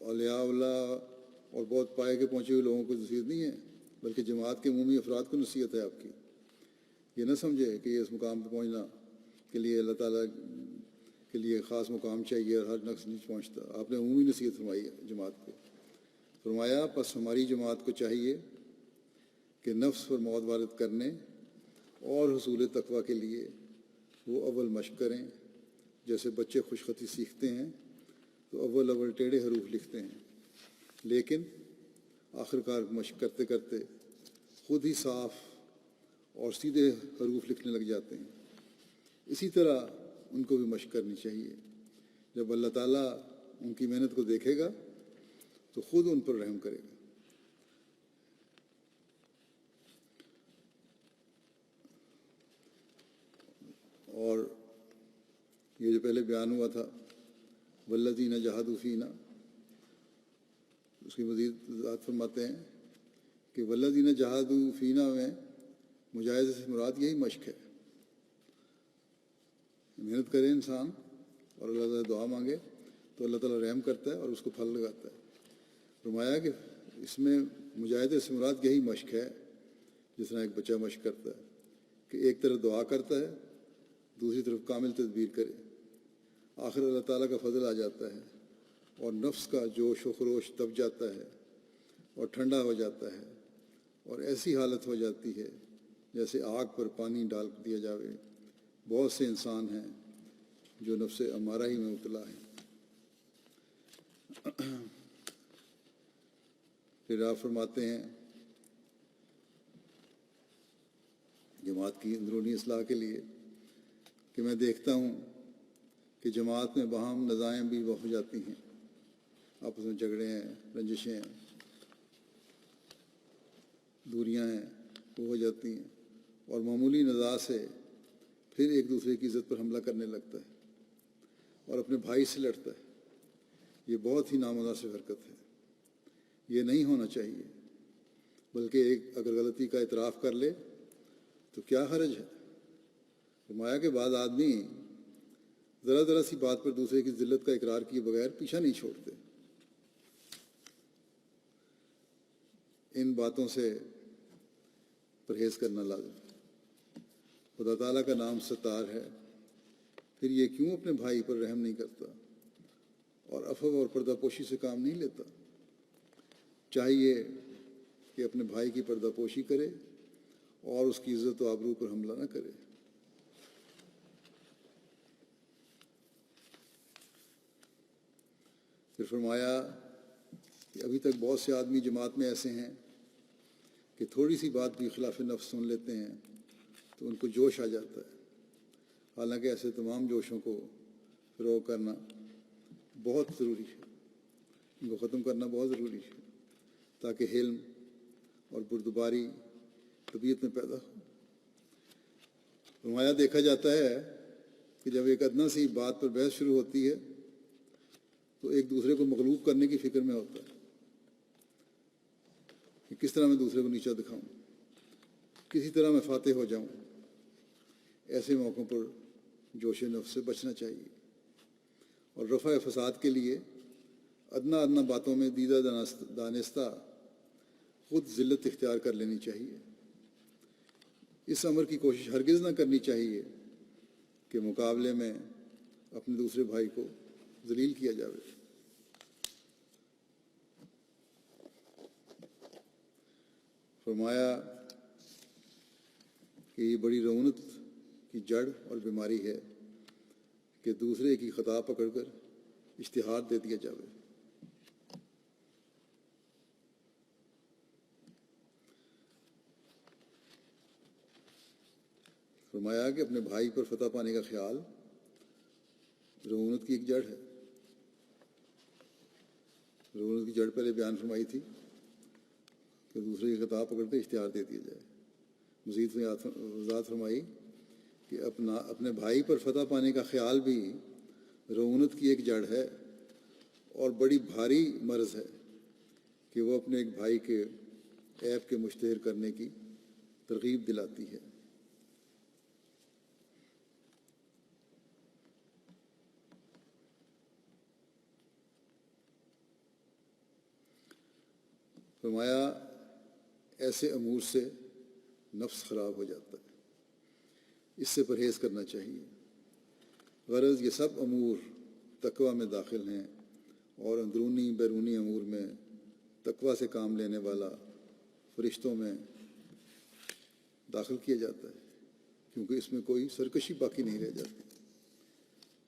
اولیاء اللہ اور بہت پائے کے پہنچے ہوئے لوگوں کو نصیحت نہیں ہے، بلکہ جماعت کے عمومی افراد کو نصیحت ہے آپ کی۔ یہ نہ سمجھے کہ یہ اس مقام پہ پہنچنا کے لیے اللہ تعالیٰ کے لیے خاص مقام چاہیے اور ہر نفس نہیں پہنچتا۔ آپ نے عمومی نصیحت فرمائی ہے جماعت کو۔ فرمایا پس ہماری جماعت کو چاہیے کہ نفس پر موت وارد کرنے اور حصول تقویٰ کے لیے وہ اول مشق کریں۔ جیسے بچے خوش خطی سیکھتے ہیں تو اول ٹیڑھے حروف لکھتے ہیں، لیکن آخر کار مشق کرتے کرتے خود ہی صاف اور سیدھے حروف لکھنے لگ جاتے ہیں۔ اسی طرح ان کو بھی مشق کرنی چاہیے۔ جب اللہ تعالیٰ ان کی محنت کو دیکھے گا تو خود ان پر رحم کرے گا۔ اور یہ جو پہلے بیان ہوا تھا والذین جاہدوا فینا، اس کی مزید وضاحت فرماتے ہیں کہ والذین جاہدوا فینا میں مجاہدے سے مراد یہی مشق ہے، محنت کرے انسان اور اللہ تعالیٰ دعا مانگے تو اللہ تعالیٰ رحم کرتا ہے اور اس کو پھل لگاتا ہے۔ فرمایا کہ اس میں مجاہدے سے مراد یہی مشق ہے، جس طرح ایک بچہ مشق کرتا ہے کہ ایک طرف دعا کرتا ہے، دوسری طرف کامل تدبیر کرے، آخر اللہ تعالیٰ کا فضل آ جاتا ہے اور نفس کا جوش و خروش دب جاتا ہے اور ٹھنڈا ہو جاتا ہے، اور ایسی حالت ہو جاتی ہے جیسے آگ پر پانی ڈال دیا جاوے۔ بہت سے انسان ہیں جو نفس امارہ ہی میں مبتلا ہیں۔ پھر آپ فرماتے ہیں جماعت کی اندرونی اصلاح کے لیے کہ میں دیکھتا ہوں کہ جماعت میں باہم نزاعیں بھی ہو جاتی ہیں، آپس میں جھگڑے ہیں، رنجشیں ہیں، دوریاں ہیں، وہ ہو جاتی ہیں، اور معمولی نزاع سے پھر ایک دوسرے کی عزت پر حملہ کرنے لگتا ہے اور اپنے بھائی سے لڑتا ہے۔ یہ بہت ہی نامناسب حرکت ہے، یہ نہیں ہونا چاہیے، بلکہ ایک اگر غلطی کا اعتراف کر لے تو کیا حرج ہے۔ فرمایا کہ بعض آدمی ذرا ذرا سی بات پر دوسرے کی ذلت کا اقرار کیے بغیر پیچھا نہیں چھوڑتے۔ ان باتوں سے پرہیز کرنا لازم ہے۔ خدا تعالیٰ کا نام ستار ہے، پھر یہ کیوں اپنے بھائی پر رحم نہیں کرتا اور عفو اور پردہ پوشی سے کام نہیں لیتا؟ چاہیے کہ اپنے بھائی کی پردہ پوشی کرے اور اس کی عزت و آبرو پر حملہ نہ کرے۔ پھر فرمایا کہ ابھی تک بہت سے آدمی جماعت میں ایسے ہیں کہ تھوڑی سی بات بھی خلاف نفس سن لیتے ہیں تو ان کو جوش آ جاتا ہے، حالانکہ ایسے تمام جوشوں کو فروغ کرنا بہت ضروری ہے، ان کو ختم کرنا بہت ضروری ہے تاکہ حلم اور بردباری طبیعت میں پیدا ہو۔ فرمایا دیکھا جاتا ہے کہ جب ایک ادنا سی بات پر بحث شروع ہوتی ہے تو ایک دوسرے کو مغلوب کرنے کی فکر میں ہوتا ہے کہ کس طرح میں دوسرے کو نیچا دکھاؤں، کسی طرح میں فاتح ہو جاؤں۔ ایسے موقعوں پر جوش نفس سے بچنا چاہیے اور رفع فساد کے لیے ادنا ادنا باتوں میں دیدہ دانستہ خود ذلت اختیار کر لینی چاہیے۔ اس امر کی کوشش ہرگز نہ کرنی چاہیے کہ مقابلے میں اپنے دوسرے بھائی کو ذلیل کیا جائے۔ فرمایا کہ یہ بڑی رعونت کی جڑ اور بیماری ہے کہ دوسرے کی خطا پکڑ کر اشتہار دے دیا جائے۔ فرمایا کہ اپنے بھائی پر فتح پانے کا خیال رعونت کی ایک جڑ ہے۔ رعونت کی جڑ پہلے بیان فرمائی تھی کہ دوسرے کی خطا پکڑ کے اشتہار دے دیا جائے۔ مزید وضاحت فرمائی کہ اپنے بھائی پر فتح پانے کا خیال بھی رعونت کی ایک جڑ ہے اور بڑی بھاری مرض ہے کہ وہ اپنے ایک بھائی کے عیب کے مشتہر کرنے کی ترغیب دلاتی ہے۔ فرمایا ایسے امور سے نفس خراب ہو جاتا ہے، اس سے پرہیز کرنا چاہیے۔ غرض یہ سب امور تقوی میں داخل ہیں اور اندرونی بیرونی امور میں تقوی سے کام لینے والا فرشتوں میں داخل کیا جاتا ہے، کیونکہ اس میں کوئی سرکشی باقی نہیں رہ جاتی۔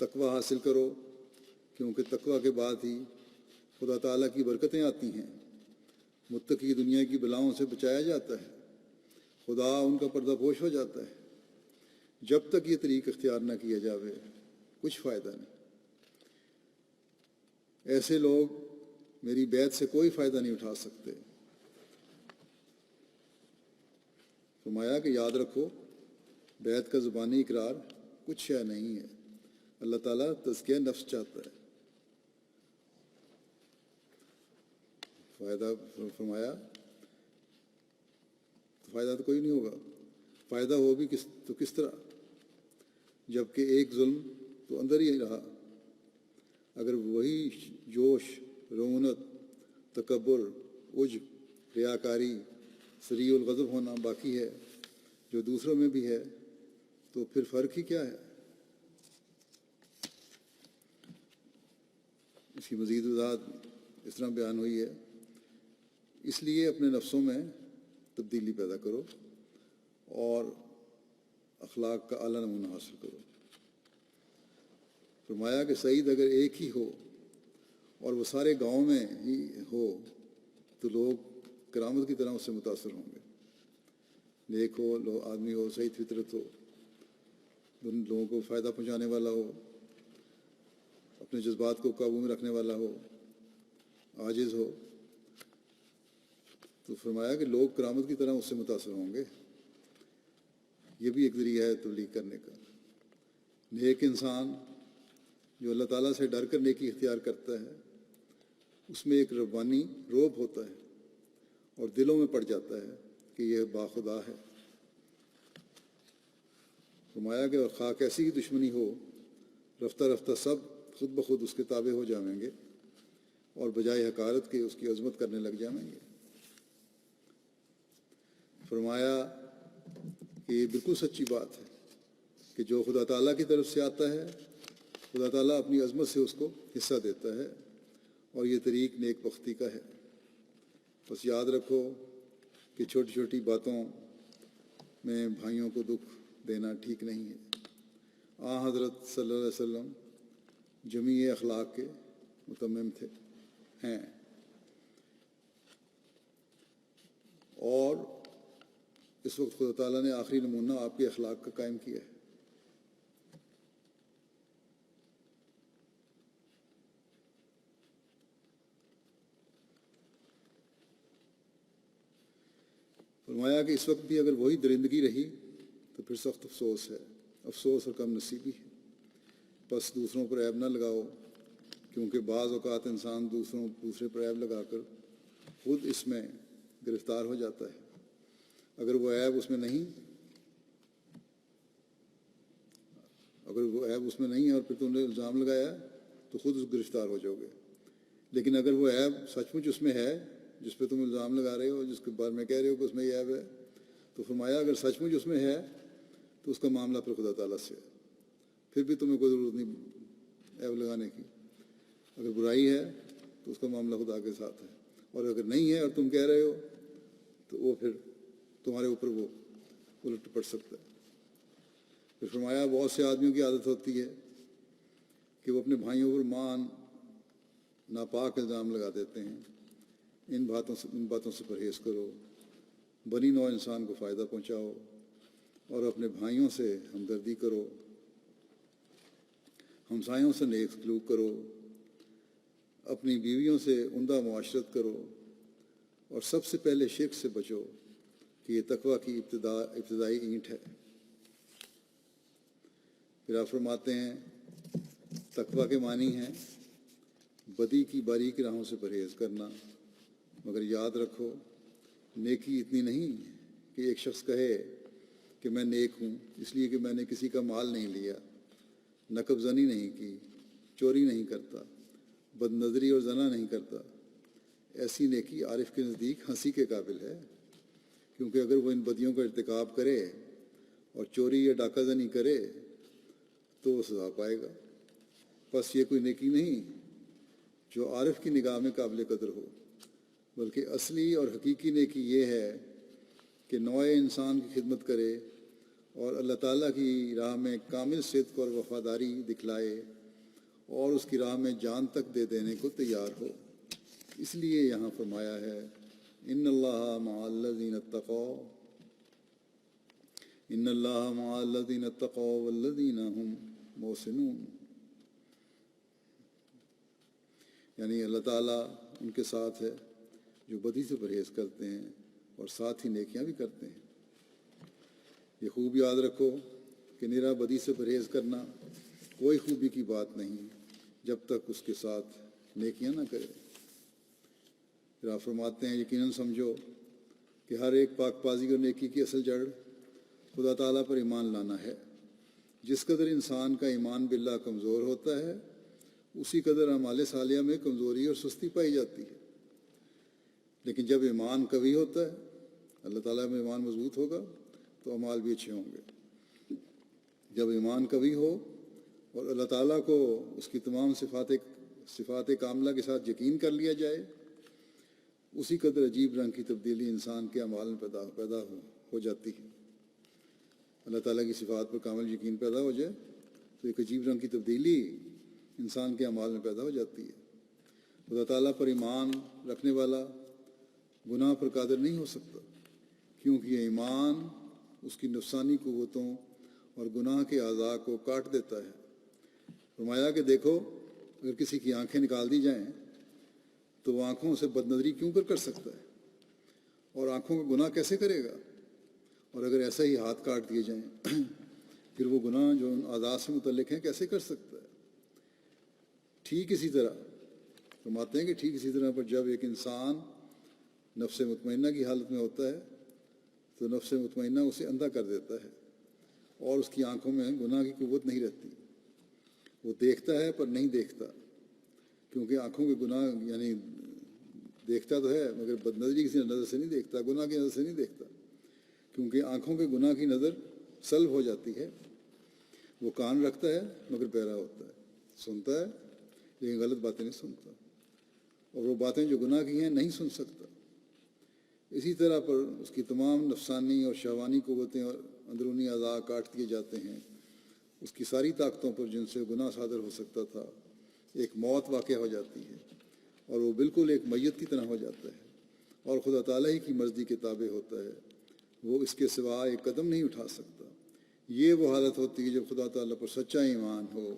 تقوی حاصل کرو، کیونکہ تقوی کے بعد ہی خدا تعالیٰ کی برکتیں آتی ہیں۔ متقی دنیا کی بلاؤں سے بچایا جاتا ہے، خدا ان کا پردہ پوش ہو جاتا ہے۔ جب تک یہ طریق اختیار نہ کیا جاوے کچھ فائدہ نہیں۔ ایسے لوگ میری بیعت سے کوئی فائدہ نہیں اٹھا سکتے۔ فرمایا کہ یاد رکھو بیعت کا زبانی اقرار کچھ شے نہیں ہے، اللہ تعالیٰ تزکیہ نفس چاہتا ہے۔ فائدہ فرمایا تو فائدہ تو کوئی نہیں ہوگا، فائدہ ہو بھی کس طرح، جب کہ ایک ظلم تو اندر ہی رہا۔ اگر وہی جوش، رعونت، تکبر، عجب، ریاکاری، سریع الغضب ہونا باقی ہے جو دوسروں میں بھی ہے، تو پھر فرق ہی کیا ہے؟ اس کی مزید وضاحت اس طرح بیان ہوئی ہے، اس لیے اپنے نفسوں میں تبدیلی پیدا کرو اور اخلاق کا اعلیٰ نمونہ حاصل کرو۔ فرمایا کہ سعید اگر ایک ہی ہو اور وہ سارے گاؤں میں ہی ہو تو لوگ کرامت کی طرح اس سے متاثر ہوں گے۔ نیک ہو، آدمی ہو، سعید فطرت ہو، ان لوگوں کو فائدہ پہنچانے والا ہو، اپنے جذبات کو قابو میں رکھنے والا ہو، عاجز ہو، تو فرمایا کہ لوگ کرامت کی طرح اس سے متاثر ہوں گے۔ یہ بھی ایک ذریعہ ہے تبلیغ کرنے کا۔ نیک انسان جو اللہ تعالیٰ سے ڈر کر نیکی اختیار کرتا ہے، اس میں ایک ربانی روب ہوتا ہے اور دلوں میں پڑ جاتا ہے کہ یہ باخدا ہے۔ فرمایا کہ خواہ کیسی ہی دشمنی ہو، رفتہ رفتہ سب خود بخود اس کے تابع ہو جائیں گے اور بجائے حقارت کے اس کی عظمت کرنے لگ جائیں گے۔ فرمایا کہ یہ بالکل سچی بات ہے کہ جو خدا تعالیٰ کی طرف سے آتا ہے، خدا تعالیٰ اپنی عظمت سے اس کو حصہ دیتا ہے، اور یہ طریق نیک بختی کا ہے۔ بس یاد رکھو کہ چھوٹی چھوٹی باتوں میں بھائیوں کو دکھ دینا ٹھیک نہیں ہے۔ حضرت صلی اللہ علیہ وسلم جمیع اخلاق کے متمم ہیں، اور اس وقت خدا تعالیٰ نے آخری نمونہ آپ کے اخلاق کا قائم کیا ہے۔ فرمایا کہ اس وقت بھی اگر وہی درندگی رہی تو پھر سخت افسوس ہے، افسوس اور کم نصیبی ہے۔ بس دوسروں پر عیب نہ لگاؤ، کیونکہ بعض اوقات انسان دوسرے پر عیب لگا کر خود اس میں گرفتار ہو جاتا ہے۔ اگر وہ عیب اس میں نہیں ہے اور پھر تم نے الزام لگایا تو خود اس گرفتار ہو جاؤ گے۔ لیکن اگر وہ عیب سچ مچ اس میں ہے جس پہ تم الزام لگا رہے ہو، جس کے بارے میں کہہ رہے ہو کہ اس میں یہ عیب ہے، تو فرمایا اگر سچ مچ اس میں ہے تو اس کا معاملہ پھر خدا تعالیٰ سے ہے، پھر بھی تمہیں کوئی ضرورت نہیں عیب لگانے کی۔ اگر برائی ہے تو اس کا معاملہ خدا کے ساتھ ہے، اور اگر نہیں ہے اور تم کہہ رہے ہو تو وہ پھر تمہارے اوپر وہ الٹ پڑ سکتا ہے۔ پھر فرمایا بہت سے آدمیوں کی عادت ہوتی ہے کہ وہ اپنے بھائیوں پر ناپاک الزام لگا دیتے ہیں۔ ان باتوں سے پرہیز کرو، بنی نوع انسان کو فائدہ پہنچاؤ اور اپنے بھائیوں سے ہمدردی کرو، ہمسایوں سے نیک سلوک کرو، اپنی بیویوں سے عمدہ معاشرت کرو، اور سب سے پہلے شرک سے بچو کہ یہ تقویٰ کی ابتدائی اینٹ ہے۔ پھر آپ فرماتے ہیں تقویٰ کے معنی ہیں بدی کی باریک راہوں سے پرہیز کرنا، مگر یاد رکھو نیکی اتنی نہیں کہ ایک شخص کہے کہ میں نیک ہوں اس لیے کہ میں نے کسی کا مال نہیں لیا، نقب زنی نہیں کی، چوری نہیں کرتا، بد نظری اور زنا نہیں کرتا۔ ایسی نیکی عارف کے نزدیک ہنسی کے قابل ہے، کیونکہ اگر وہ ان بدیوں کا ارتکاب کرے اور چوری یا ڈاکہ زنی کرے تو وہ سزا پائے گا۔ بس یہ کوئی نیکی نہیں جو عارف کی نگاہ میں قابل قدر ہو، بلکہ اصلی اور حقیقی نیکی یہ ہے کہ نوع انسان کی خدمت کرے اور اللہ تعالیٰ کی راہ میں کامل صدق اور وفاداری دکھلائے اور اس کی راہ میں جان تک دے دینے کو تیار ہو۔ اس لیے یہاں فرمایا ہے ان اللہ مع الذین اتقوا والذین هم محسنون، یعنی اللہ تعالیٰ ان کے ساتھ ہے جو بدی سے پرہیز کرتے ہیں اور ساتھ ہی نیکیاں بھی کرتے ہیں۔ یہ خوب یاد رکھو کہ نرا بدی سے پرہیز کرنا کوئی خوبی کی بات نہیں جب تک اس کے ساتھ نیکیاں نہ کرے۔ پھر آپ فرماتے ہیں یقیناً سمجھو کہ ہر ایک پاک بازی اور نیکی کی اصل جڑ خدا تعالیٰ پر ایمان لانا ہے۔ جس قدر انسان کا ایمان باللہ کمزور ہوتا ہے اسی قدر اعمال صالحہ میں کمزوری اور سستی پائی جاتی ہے، لیکن جب ایمان قوی ہوتا ہے، اللہ تعالیٰ میں ایمان مضبوط ہوگا تو اعمال بھی اچھے ہوں گے۔ جب ایمان قوی ہو اور اللہ تعالیٰ کو اس کی تمام صفات کاملہ کے ساتھ یقین کر لیا جائے، اسی قدر عجیب رنگ کی تبدیلی انسان کے اعمال میں پیدا ہو جاتی ہے۔ اللہ تعالیٰ کی صفات پر کامل یقین پیدا ہو جائے تو ایک عجیب رنگ کی تبدیلی انسان کے اعمال میں پیدا ہو جاتی ہے۔ خدا تعالیٰ پر ایمان رکھنے والا گناہ پر قادر نہیں ہو سکتا، کیونکہ یہ ایمان اس کی نفسانی قوتوں اور گناہ کے اعضاء کو کاٹ دیتا ہے۔ فرمایا کہ دیکھو، اگر کسی کی آنکھیں نکال دی جائیں تو وہ آنکھوں سے بد نظری کیوں کر سکتا ہے، اور آنکھوں کا گناہ کیسے کرے گا؟ اور اگر ایسا ہی ہاتھ کاٹ دیے جائیں پھر وہ گناہ جو ان اعضاء سے متعلق ہیں کیسے کر سکتا ہے؟ ٹھیک اسی طرح فرماتے ہیں کہ ٹھیک اسی طرح پر جب ایک انسان نفس مطمئنہ کی حالت میں ہوتا ہے تو نفس مطمئنہ اسے اندھا کر دیتا ہے اور اس کی آنکھوں میں گناہ کی قوت نہیں رہتی۔ وہ دیکھتا ہے پر نہیں دیکھتا، کیونکہ آنکھوں کے گناہ یعنی دیکھتا تو ہے مگر بد نظری کسی نظر سے نہیں دیکھتا، گناہ کی نظر سے نہیں دیکھتا، کیونکہ آنکھوں کے گناہ کی نظر سلب ہو جاتی ہے۔ وہ کان رکھتا ہے مگر بہرا ہوتا ہے، سنتا ہے لیکن غلط باتیں نہیں سنتا، اور وہ باتیں جو گناہ کی ہیں نہیں سن سکتا۔ اسی طرح پر اس کی تمام نفسانی اور شہوانی قوتیں اور اندرونی اعضاء کاٹ دیے جاتے ہیں۔ اس کی ساری طاقتوں پر جن سے گناہ صادر ہو سکتا تھا ایک موت واقع ہو جاتی ہے، اور وہ بالکل ایک میت کی طرح ہو جاتا ہے اور خدا تعالیٰ ہی کی مرضی کے تابع ہوتا ہے۔ وہ اس کے سوا ایک قدم نہیں اٹھا سکتا۔ یہ وہ حالت ہوتی ہے جب خدا تعالیٰ پر سچا ایمان ہو،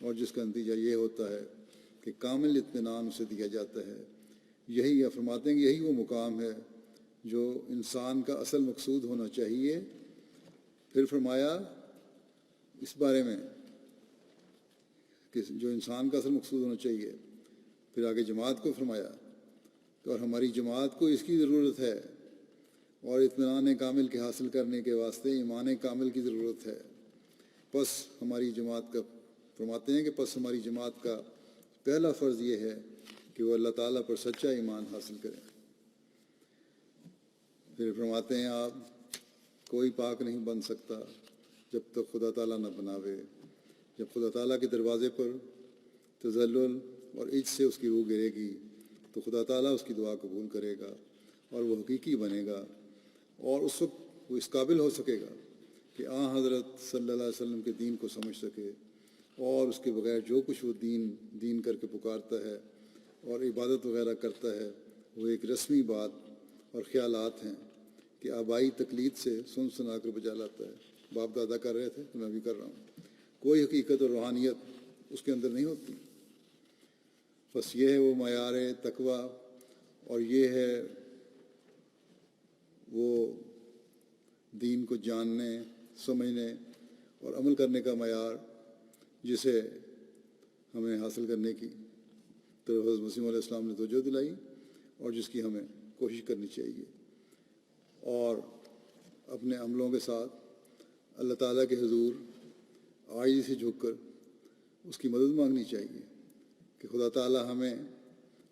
اور جس کا نتیجہ یہ ہوتا ہے کہ کامل اطمینان اسے دیا جاتا ہے۔ یہی فرماتے ہیں کہ یہی وہ مقام ہے جو انسان کا اصل مقصود ہونا چاہیے۔ پھر فرمایا اس بارے میں کہ جو انسان کا اصل مقصود ہونا چاہیے، پھر آگے جماعت کو فرمایا کہ اور ہماری جماعت کو اس کی ضرورت ہے، اور اطمینان کامل کے حاصل کرنے کے واسطے ایمان کامل کی ضرورت ہے۔ پس ہماری جماعت کا فرماتے ہیں کہ پس ہماری جماعت کا پہلا فرض یہ ہے کہ وہ اللہ تعالیٰ پر سچا ایمان حاصل کریں۔ پھر فرماتے ہیں آپ کوئی پاک نہیں بن سکتا جب تک خدا تعالیٰ نہ بناوے۔ جب خدا تعالیٰ کے دروازے پر تذلل اور عجز سے اس کی روح گرے گی تو خدا تعالیٰ اس کی دعا قبول کرے گا اور وہ حقیقی بنے گا، اور اس وقت وہ اس قابل ہو سکے گا کہ حضرت صلی اللہ علیہ وسلم کے دین کو سمجھ سکے، اور اس کے بغیر جو کچھ وہ دین کر کے پکارتا ہے اور عبادت وغیرہ کرتا ہے وہ ایک رسمی بات اور خیالات ہیں کہ آبائی تقلید سے سنا کر بجا لاتا ہے۔ باپ دادا کر رہے تھے تو میں بھی کر رہا ہوں، کوئی حقیقت اور روحانیت اس کے اندر نہیں ہوتی۔ بس یہ ہے وہ معیار تقویٰ، اور یہ ہے وہ دین کو جاننے، سمجھنے اور عمل کرنے کا معیار جسے ہمیں حاصل کرنے کی طرف حضرت مسیح علیہ السلام نے توجہ دلائی، اور جس کی ہمیں کوشش کرنی چاہیے، اور اپنے عملوں کے ساتھ اللہ تعالیٰ کے حضور عاجزی سے جھک کر اس کی مدد مانگنی چاہیے کہ خدا تعالیٰ ہمیں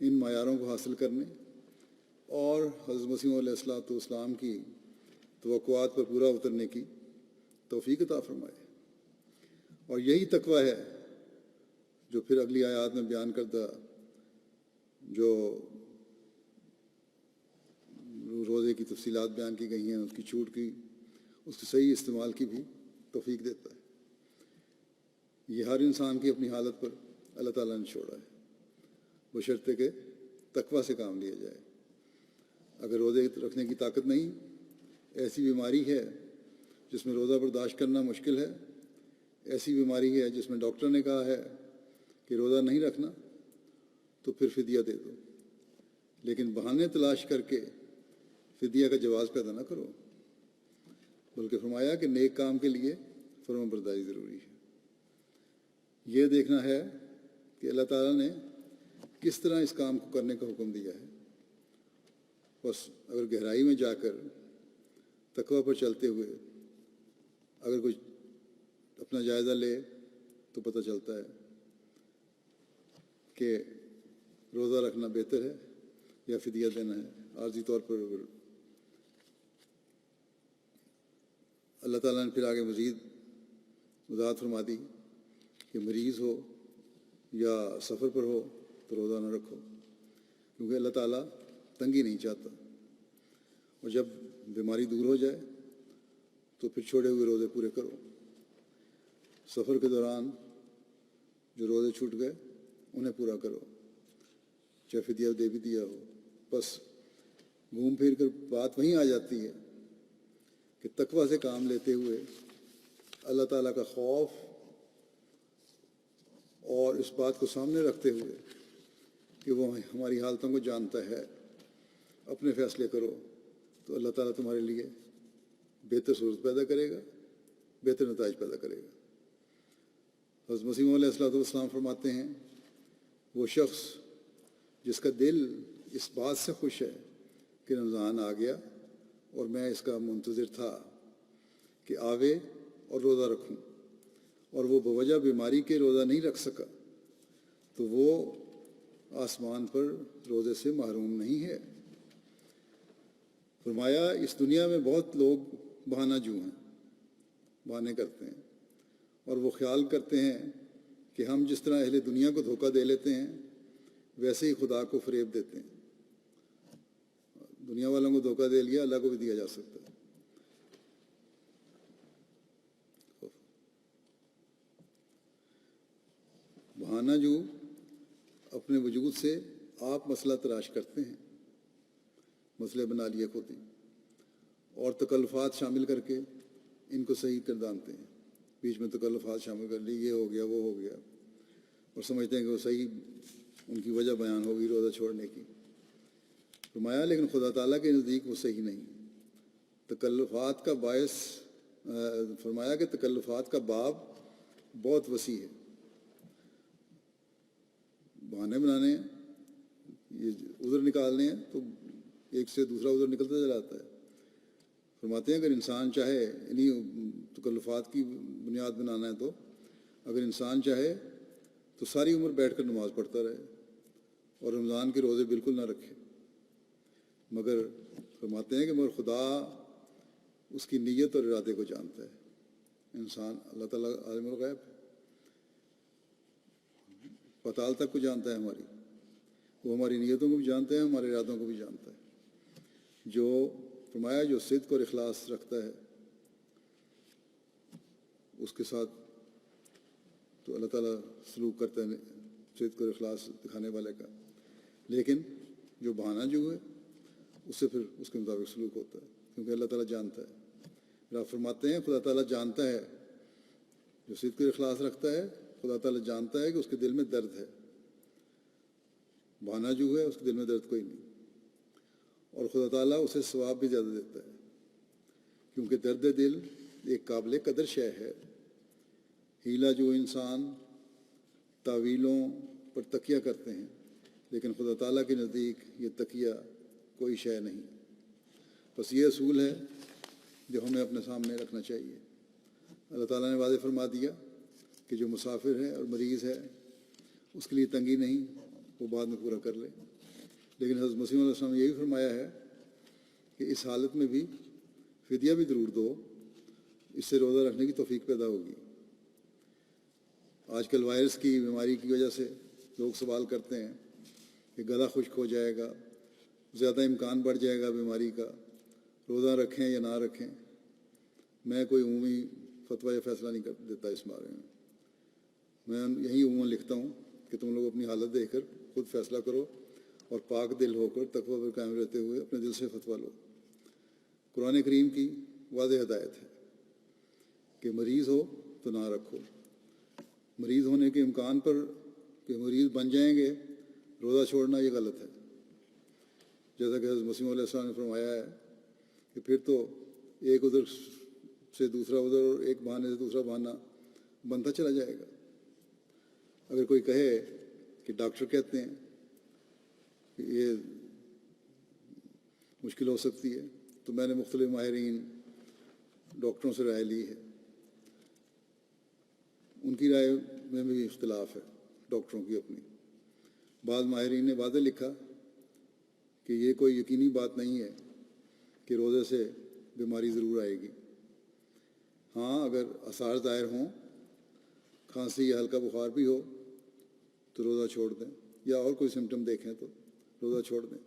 ان معیاروں کو حاصل کرنے اور حضرت مسیح علیہ السلام کی توقعات پر پورا اترنے کی توفیق عطا فرمائے۔ اور یہی تقویٰ ہے جو پھر اگلی آیات میں بیان کردہ جو روزے کی تفصیلات بیان کی گئی ہیں، اس کی چھوٹ کی، اس کے صحیح استعمال کی بھی توفیق دیتا ہے۔ یہ ہر انسان کی اپنی حالت پر اللہ تعالیٰ نے چھوڑا ہے، بشرطے کہ تقویٰ سے کام لیا جائے۔ اگر روزے رکھنے کی طاقت نہیں، ایسی بیماری ہے جس میں روزہ برداشت کرنا مشکل ہے، ایسی بیماری ہے جس میں ڈاکٹر نے کہا ہے کہ روزہ نہیں رکھنا، تو پھر فدیہ دے دو، لیکن بہانے تلاش کر کے فدیہ کا جواز پیدا نہ کرو، بلکہ فرمایا کہ نیک کام کے لیے فرما برداری ضروری ہے۔ یہ دیکھنا ہے کہ اللہ تعالیٰ نے کس طرح اس کام کو کرنے کا حکم دیا ہے، بس اگر گہرائی میں جا کر تقوی پر چلتے ہوئے اگر کوئی اپنا جائزہ لے تو پتہ چلتا ہے کہ روزہ رکھنا بہتر ہے یا فدیہ دینا ہے۔ عارضی طور پر اللہ تعالیٰ نے پھر آگے مزید وضاحت فرما دی کہ مریض ہو یا سفر پر ہو تو روزہ نہ رکھو، کیونکہ اللہ تعالیٰ تنگی نہیں چاہتا، اور جب بیماری دور ہو جائے تو پھر چھوڑے ہوئے روزے پورے کرو۔ سفر کے دوران جو روزے چھوٹ گئے انہیں پورا کرو، چاہے فدیہ دے بھی دیا ہو۔ بس گھوم پھر کر بات وہیں آ جاتی ہے کہ تقوی سے کام لیتے ہوئے اللہ تعالیٰ کا خوف اور اس بات کو سامنے رکھتے ہوئے کہ وہ ہماری حالتوں کو جانتا ہے، اپنے فیصلے کرو تو اللہ تعالیٰ تمہارے لیے بہتر صورت پیدا کرے گا، بہتر نتائج پیدا کرے گا۔ حضرت مسیح علیہ الصلوۃ والسلام فرماتے ہیں وہ شخص جس کا دل اس بات سے خوش ہے کہ رمضان آ گیا اور میں اس کا منتظر تھا کہ آوے اور روزہ رکھوں، اور وہ بوجہ بیماری کے روزہ نہیں رکھ سکا، تو وہ آسمان پر روزے سے محروم نہیں ہے۔ فرمایا اس دنیا میں بہت لوگ بہانہ جو ہیں، بہانے کرتے ہیں، اور وہ خیال کرتے ہیں کہ ہم جس طرح اہل دنیا کو دھوکہ دے لیتے ہیں ویسے ہی خدا کو فریب دیتے ہیں۔ دنیا والوں کو دھوکہ دے لیا، اللہ کو بھی دیا جا سکتا ہے۔ بہانہ جو اپنے وجود سے آپ مسئلہ تلاش کرتے ہیں، مسئلے بنا لیے خود ہی، اور تکلفات شامل کر کے ان کو صحیح گردانتے ہیں۔ بیچ میں تکلفات شامل کر لی، یہ ہو گیا وہ ہو گیا، اور سمجھتے ہیں کہ وہ صحیح ان کی وجہ بیان ہوگی روزہ چھوڑنے کی۔ فرمایا لیکن خدا تعالیٰ کے نزدیک وہ صحیح نہیں۔ تکلفات کا باعث فرمایا کہ تکلفات کا باب بہت وسیع ہے۔ بہانے بنانے ہیں، یہ عذر نکالنے ہیں تو ایک سے دوسرا عذر نکلتا چلا جاتا ہے۔ فرماتے ہیں اگر انسان چاہے انہیں تکلفات کی بنیاد بنانا ہے تو اگر انسان چاہے تو ساری عمر بیٹھ کر نماز پڑھتا رہے اور رمضان کے روزے بالکل نہ رکھے، مگر فرماتے ہیں کہ مگر خدا اس کی نیت اور ارادے کو جانتا ہے۔ انسان اللہ تعالیٰ عالم الغیب پتال تک کو جانتا ہے ہماری، وہ ہماری نیتوں کو بھی جانتا ہے، ہمارے ارادوں کو بھی جانتا ہے۔ جو فرمایا جو صدق اور اخلاص رکھتا ہے اس کے ساتھ تو اللہ تعالیٰ سلوک کرتا ہے صدق اور اخلاص دکھانے والے کا، لیکن جو بہانہ جو ہے اس سے پھر اس کے مطابق سلوک ہوتا ہے، کیونکہ اللہ تعالیٰ جانتا ہے۔ پھر آپ فرماتے ہیں خدا تعالیٰ جانتا ہے، جو صدق اور اخلاص رکھتا ہے خدا تعالیٰ جانتا ہے کہ اس کے دل میں درد ہے۔ بہانہ جو ہے اس کے دل میں درد کوئی نہیں، اور خدا تعالیٰ اسے ثواب بھی زیادہ دیتا ہے، کیونکہ درد دل ایک قابل قدر شے ہے۔ ہیلا جو انسان تعویلوں پر تکیہ کرتے ہیں، لیکن خدا تعالیٰ کے نزدیک یہ تکیہ کوئی شے نہیں۔ بس یہ اصول ہے جو ہمیں اپنے سامنے رکھنا چاہیے۔ اللہ تعالیٰ نے واضح فرما دیا کہ جو مسافر ہے اور مریض ہے اس کے لیے تنگی نہیں، وہ بعد میں پورا کر لے، لیکن حضرت مسیح علیہ السلام نے یہ بھی فرمایا ہے کہ اس حالت میں بھی فدیہ بھی ضرور دو، اس سے روزہ رکھنے کی توفیق پیدا ہوگی۔ آج کل وائرس کی بیماری کی وجہ سے لوگ سوال کرتے ہیں کہ گلا خشک ہو جائے گا، زیادہ امکان بڑھ جائے گا بیماری کا، روزہ رکھیں یا نہ رکھیں۔ میں کوئی عمومی فتویٰ یا فیصلہ نہیں کر دیتا اس بارے میں، میں یہی عموماً لکھتا ہوں کہ تم لوگ اپنی حالت دیکھ کر خود فیصلہ کرو اور پاک دل ہو کر تقوی پر قائم رہتے ہوئے اپنے دل سے فتویٰ لو۔ قرآن کریم کی واضح ہدایت ہے کہ مریض ہو تو نہ رکھو۔ مریض ہونے کے امکان پر کہ مریض بن جائیں گے روزہ چھوڑنا یہ غلط ہے، جیسا کہ حضرت مسیح علیہ السلام نے فرمایا ہے کہ پھر تو ایک عذر سے دوسرا عذر اور ایک بہانے سے دوسرا بہانہ بنتا چلا جائے گا۔ اگر کوئی کہے کہ ڈاکٹر کہتے ہیں کہ یہ مشکل ہو سکتی ہے، تو میں نے مختلف ماہرین ڈاکٹروں سے رائے لی ہے. ان کی رائے میں بھی اختلاف ہے ڈاکٹروں کی اپنی. بعض ماہرین نے واضح لکھا کہ یہ کوئی یقینی بات نہیں ہے کہ روزے سے بیماری ضرور آئے گی. ہاں، اگر آثار ظاہر ہوں، کھانسی یا ہلکا بخار بھی ہو تو روزہ چھوڑ دیں، یا اور کوئی سمٹم دیکھیں تو روزہ چھوڑ دیں.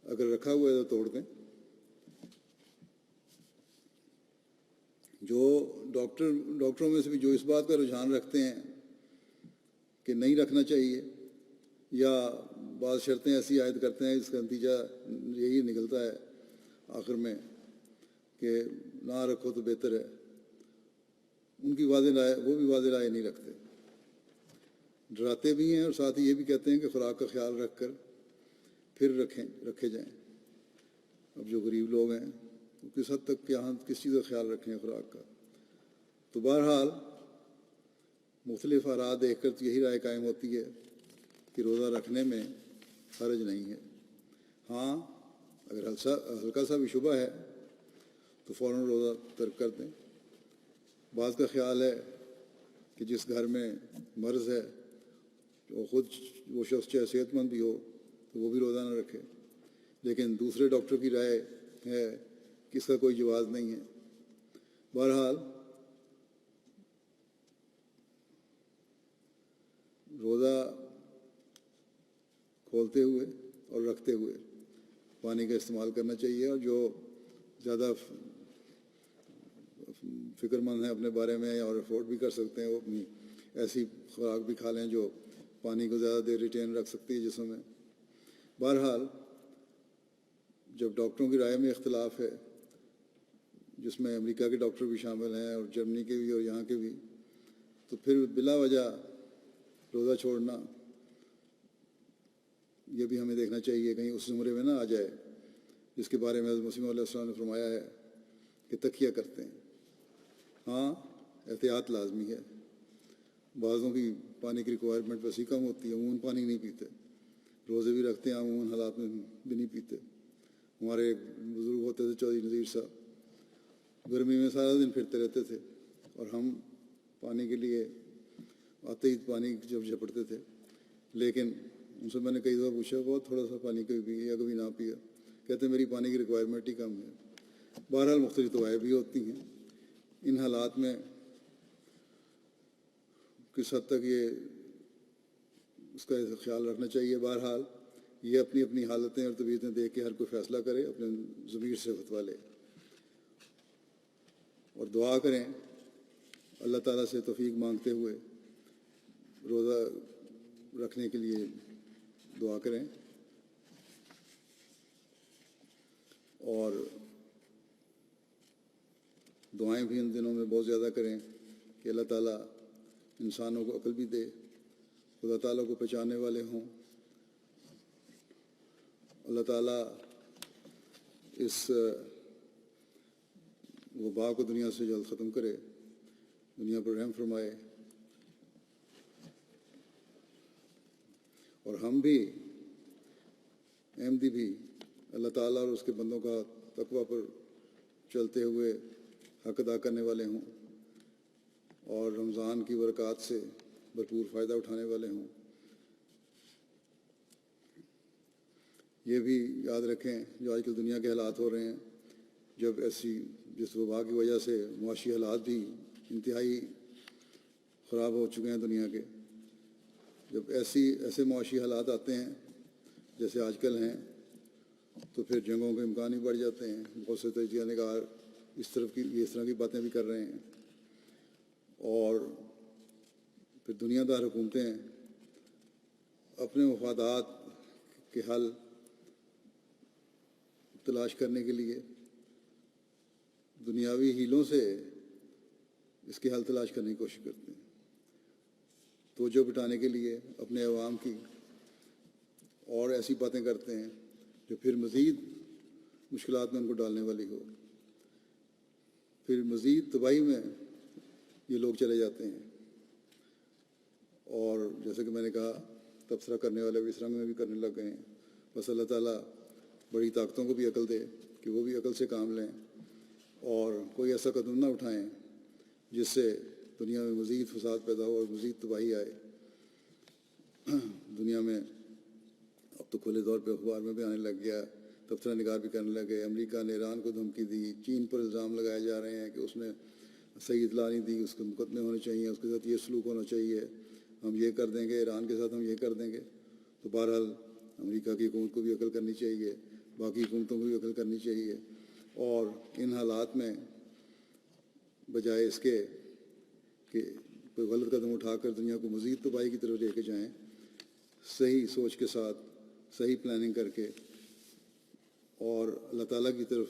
اگر رکھا ہوا ہے تو توڑ دیں. جو ڈاکٹروں میں سے بھی جو اس بات کا رجحان رکھتے ہیں کہ نہیں رکھنا چاہیے، یا بعض شرطیں ایسی عائد کرتے ہیں، اس کا نتیجہ یہی نکلتا ہے آخر میں کہ نہ رکھو تو بہتر ہے، ان کی واضح رائے، وہ بھی واضح رائے نہیں رکھتے. ڈراتے بھی ہیں اور ساتھ ہی یہ بھی کہتے ہیں کہ خوراک کا خیال رکھ کر پھر رکھے جائیں. اب جو غریب لوگ ہیں وہ کس حد تک یہاں کس چیز کا خیال رکھیں خوراک کا. تو بہرحال مختلف آراء دیکھ کر تو یہی رائے قائم ہوتی ہے کہ روزہ رکھنے میں حرج نہیں ہے. ہاں، اگر ہلکا سا بھی شبہ ہے تو فوراً روزہ ترک کر دیں. بعض کا خیال ہے کہ جس گھر میں مرض ہے، وہ شخص چاہے صحت مند بھی ہو تو وہ بھی روزہ نہ رکھے. لیکن دوسرے ڈاکٹر کی رائے ہے کہ اس کا کوئی جواز نہیں ہے. بہرحال روزہ کھولتے ہوئے اور رکھتے ہوئے پانی کا استعمال کرنا چاہیے. اور جو زیادہ فکر مند ہیں اپنے بارے میں اور افورڈ بھی کر سکتے ہیں، وہ اپنی ایسی خوراک بھی کھا لیں جو پانی کو زیادہ دیر ریٹین رکھ سکتی ہے جسم میں. بہرحال جب ڈاکٹروں کی رائے میں اختلاف ہے، جس میں امریکہ کے ڈاکٹر بھی شامل ہیں اور جرمنی کے بھی اور یہاں کے بھی، تو پھر بلا وجہ روزہ چھوڑنا یہ بھی ہمیں دیکھنا چاہیے کہیں اس زمرے میں نہ آ جائے جس کے بارے میں حضرت مسیح علیہ السلام نے فرمایا ہے کہ تکیہ کرتے ہیں. ہاں، احتیاط لازمی ہے. بعضوں کی پانی کی ریکوائرمنٹ ویسی کم ہوتی ہے، عموماً پانی نہیں پیتے. روزے بھی رکھتے ہیں، عموماً حالات میں بھی نہیں پیتے. ہمارے ایک بزرگ ہوتے تھے چودھری نذیر صاحب، گرمی میں سارا دن پھرتے رہتے تھے اور ہم پانی کے لیے آتے ہی پانی جب جھپٹتے تھے. لیکن ان سے میں نے کئی دفعہ پوچھا، بہت تھوڑا سا پانی کبھی پیا یا کبھی نہ پیا. کہتے میری پانی کی ریکوائرمنٹ ہی کم ہے. بہرحال مختلف توائیں بھی ہوتی ہیں. ان حالات میں کس حد تک یہ اس کا خیال رکھنا چاہیے. بہرحال یہ اپنی اپنی حالتیں اور طبیعتیں دیکھ کے ہر کوئی فیصلہ کرے، اپنے ضمیر سے فتویٰ لے اور دعا کریں. اللہ تعالیٰ سے توفیق مانگتے ہوئے روزہ رکھنے کے لیے دعا کریں. اور دعائیں بھی ان دنوں میں بہت زیادہ کریں کہ اللہ تعالیٰ انسانوں کو عقل بھی دے، خدا تعالیٰ کو پہچاننے والے ہوں. اللہ تعالیٰ اس وبا کو دنیا سے جلد ختم کرے، دنیا پر رحم فرمائے. اور ہم بھی احمدی بھی اللہ تعالیٰ اور اس کے بندوں کا تقویٰ پر چلتے ہوئے حق ادا کرنے والے ہوں اور رمضان کی برکات سے بھرپور فائدہ اٹھانے والے ہوں. یہ بھی یاد رکھیں جو آج کل دنیا کے حالات ہو رہے ہیں، جب ایسی جس وبا کی وجہ سے معاشی حالات بھی انتہائی خراب ہو چکے ہیں دنیا کے، جب ایسے معاشی حالات آتے ہیں جیسے آج کل ہیں تو پھر جنگوں کے امکان بھی بڑھ جاتے ہیں. بہت سے تجزیہ نگار اس طرح کی باتیں بھی کر رہے ہیں. اور پھر دنیا دار حکومتیں اپنے مفادات کے حل تلاش کرنے کے لیے دنیاوی ہیلوں سے اس کے حل تلاش کرنے کی کوشش کرتے ہیں، توجہ بٹانے کے لیے اپنے عوام کی، اور ایسی باتیں کرتے ہیں جو پھر مزید مشکلات میں ان کو ڈالنے والی ہو. پھر مزید تباہی میں یہ لوگ چلے جاتے ہیں. اور جیسے کہ میں نے کہا، تبصرہ کرنے والے بھی اس رنگ میں بھی کرنے لگ گئے ہیں. بس اللہ تعالیٰ بڑی طاقتوں کو بھی عقل دے کہ وہ بھی عقل سے کام لیں اور کوئی ایسا قدم نہ اٹھائیں جس سے دنیا میں مزید فساد پیدا ہو اور مزید تباہی آئے۔ دنیا میں اب تو کھلے طور پہ اخبار میں بھی آنے لگ گیا، تبصرہ نگار بھی کرنے لگے، امریکہ نے ایران کو دھمکی دی، چین پر الزام لگائے جا رہے ہیں کہ اس نے صحیح اطلاع نہیں دی، اس کے مقدمے ہونے چاہیے، اس کے ساتھ یہ سلوک ہونا چاہیے، ہم یہ کر دیں گے، ایران کے ساتھ ہم یہ کر دیں گے۔ تو بہرحال امریکہ کی حکومت کو بھی عقل کرنی چاہیے، باقی حکومتوں کو بھی عقل کرنی چاہیے، اور ان حالات میں بجائے اس کے کہ کوئی غلط قدم اٹھا کر دنیا کو مزید تباہی کی طرف لے کے جائیں، صحیح سوچ کے ساتھ صحیح پلاننگ کر کے اور اللہ تعالیٰ کی طرف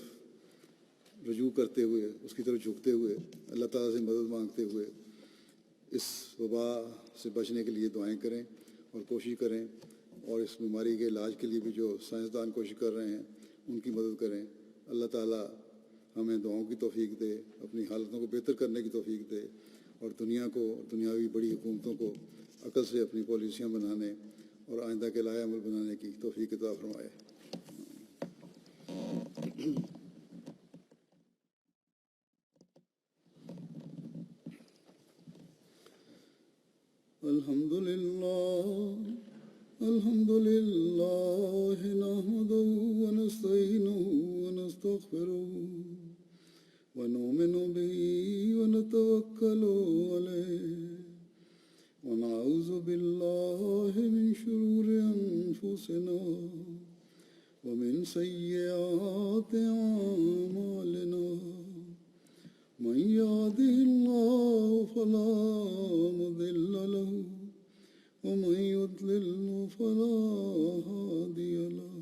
رجوع کرتے ہوئے، اس کی طرف جھکتے ہوئے، اللہ تعالیٰ سے مدد مانگتے ہوئے اس وبا سے بچنے کے لیے دعائیں کریں اور کوشش کریں، اور اس بیماری کے علاج کے لیے بھی جو سائنسدان کوشش کر رہے ہیں ان کی مدد کریں۔ اللہ تعالیٰ ہمیں دعاؤں کی توفیق دے، اپنی حالتوں کو بہتر کرنے کی توفیق دے، اور دنیا کو، دنیاوی بڑی حکومتوں کو عقل سے اپنی پالیسیاں بنانے اور آئندہ کے لائحہ عمل بنانے کی توفیق عطا فرمائے۔ الحمد للہ نحمده ونستعینه ونستغفره ونؤمن به ونتوکل علیہ ونعوذ باللہ من شرور انفسنا ومن سیئات اعمالنا من يهده الله فلا مضل له ومن يضلل فلا هادي له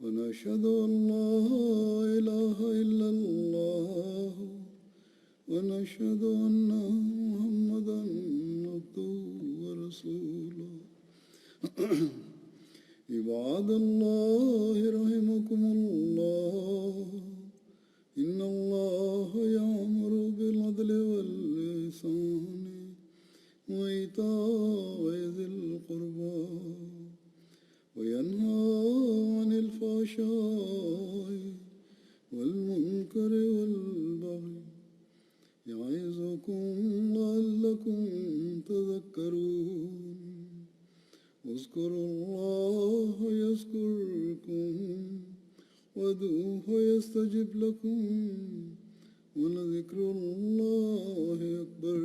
ونشهد أن لا إله إلا الله ونشهد أن محمدا عبده ورسوله عباد الله رحمكم الله إن الله يأمر بالعدل والإحسان وإيتاء ذي القربى وينهى عن الفحشاء والمنكر والبغي يعظكم لعلكم تذكرون اذكروا الله يذكركم وادعوه يستجب لكم ولذكر الله أكبر۔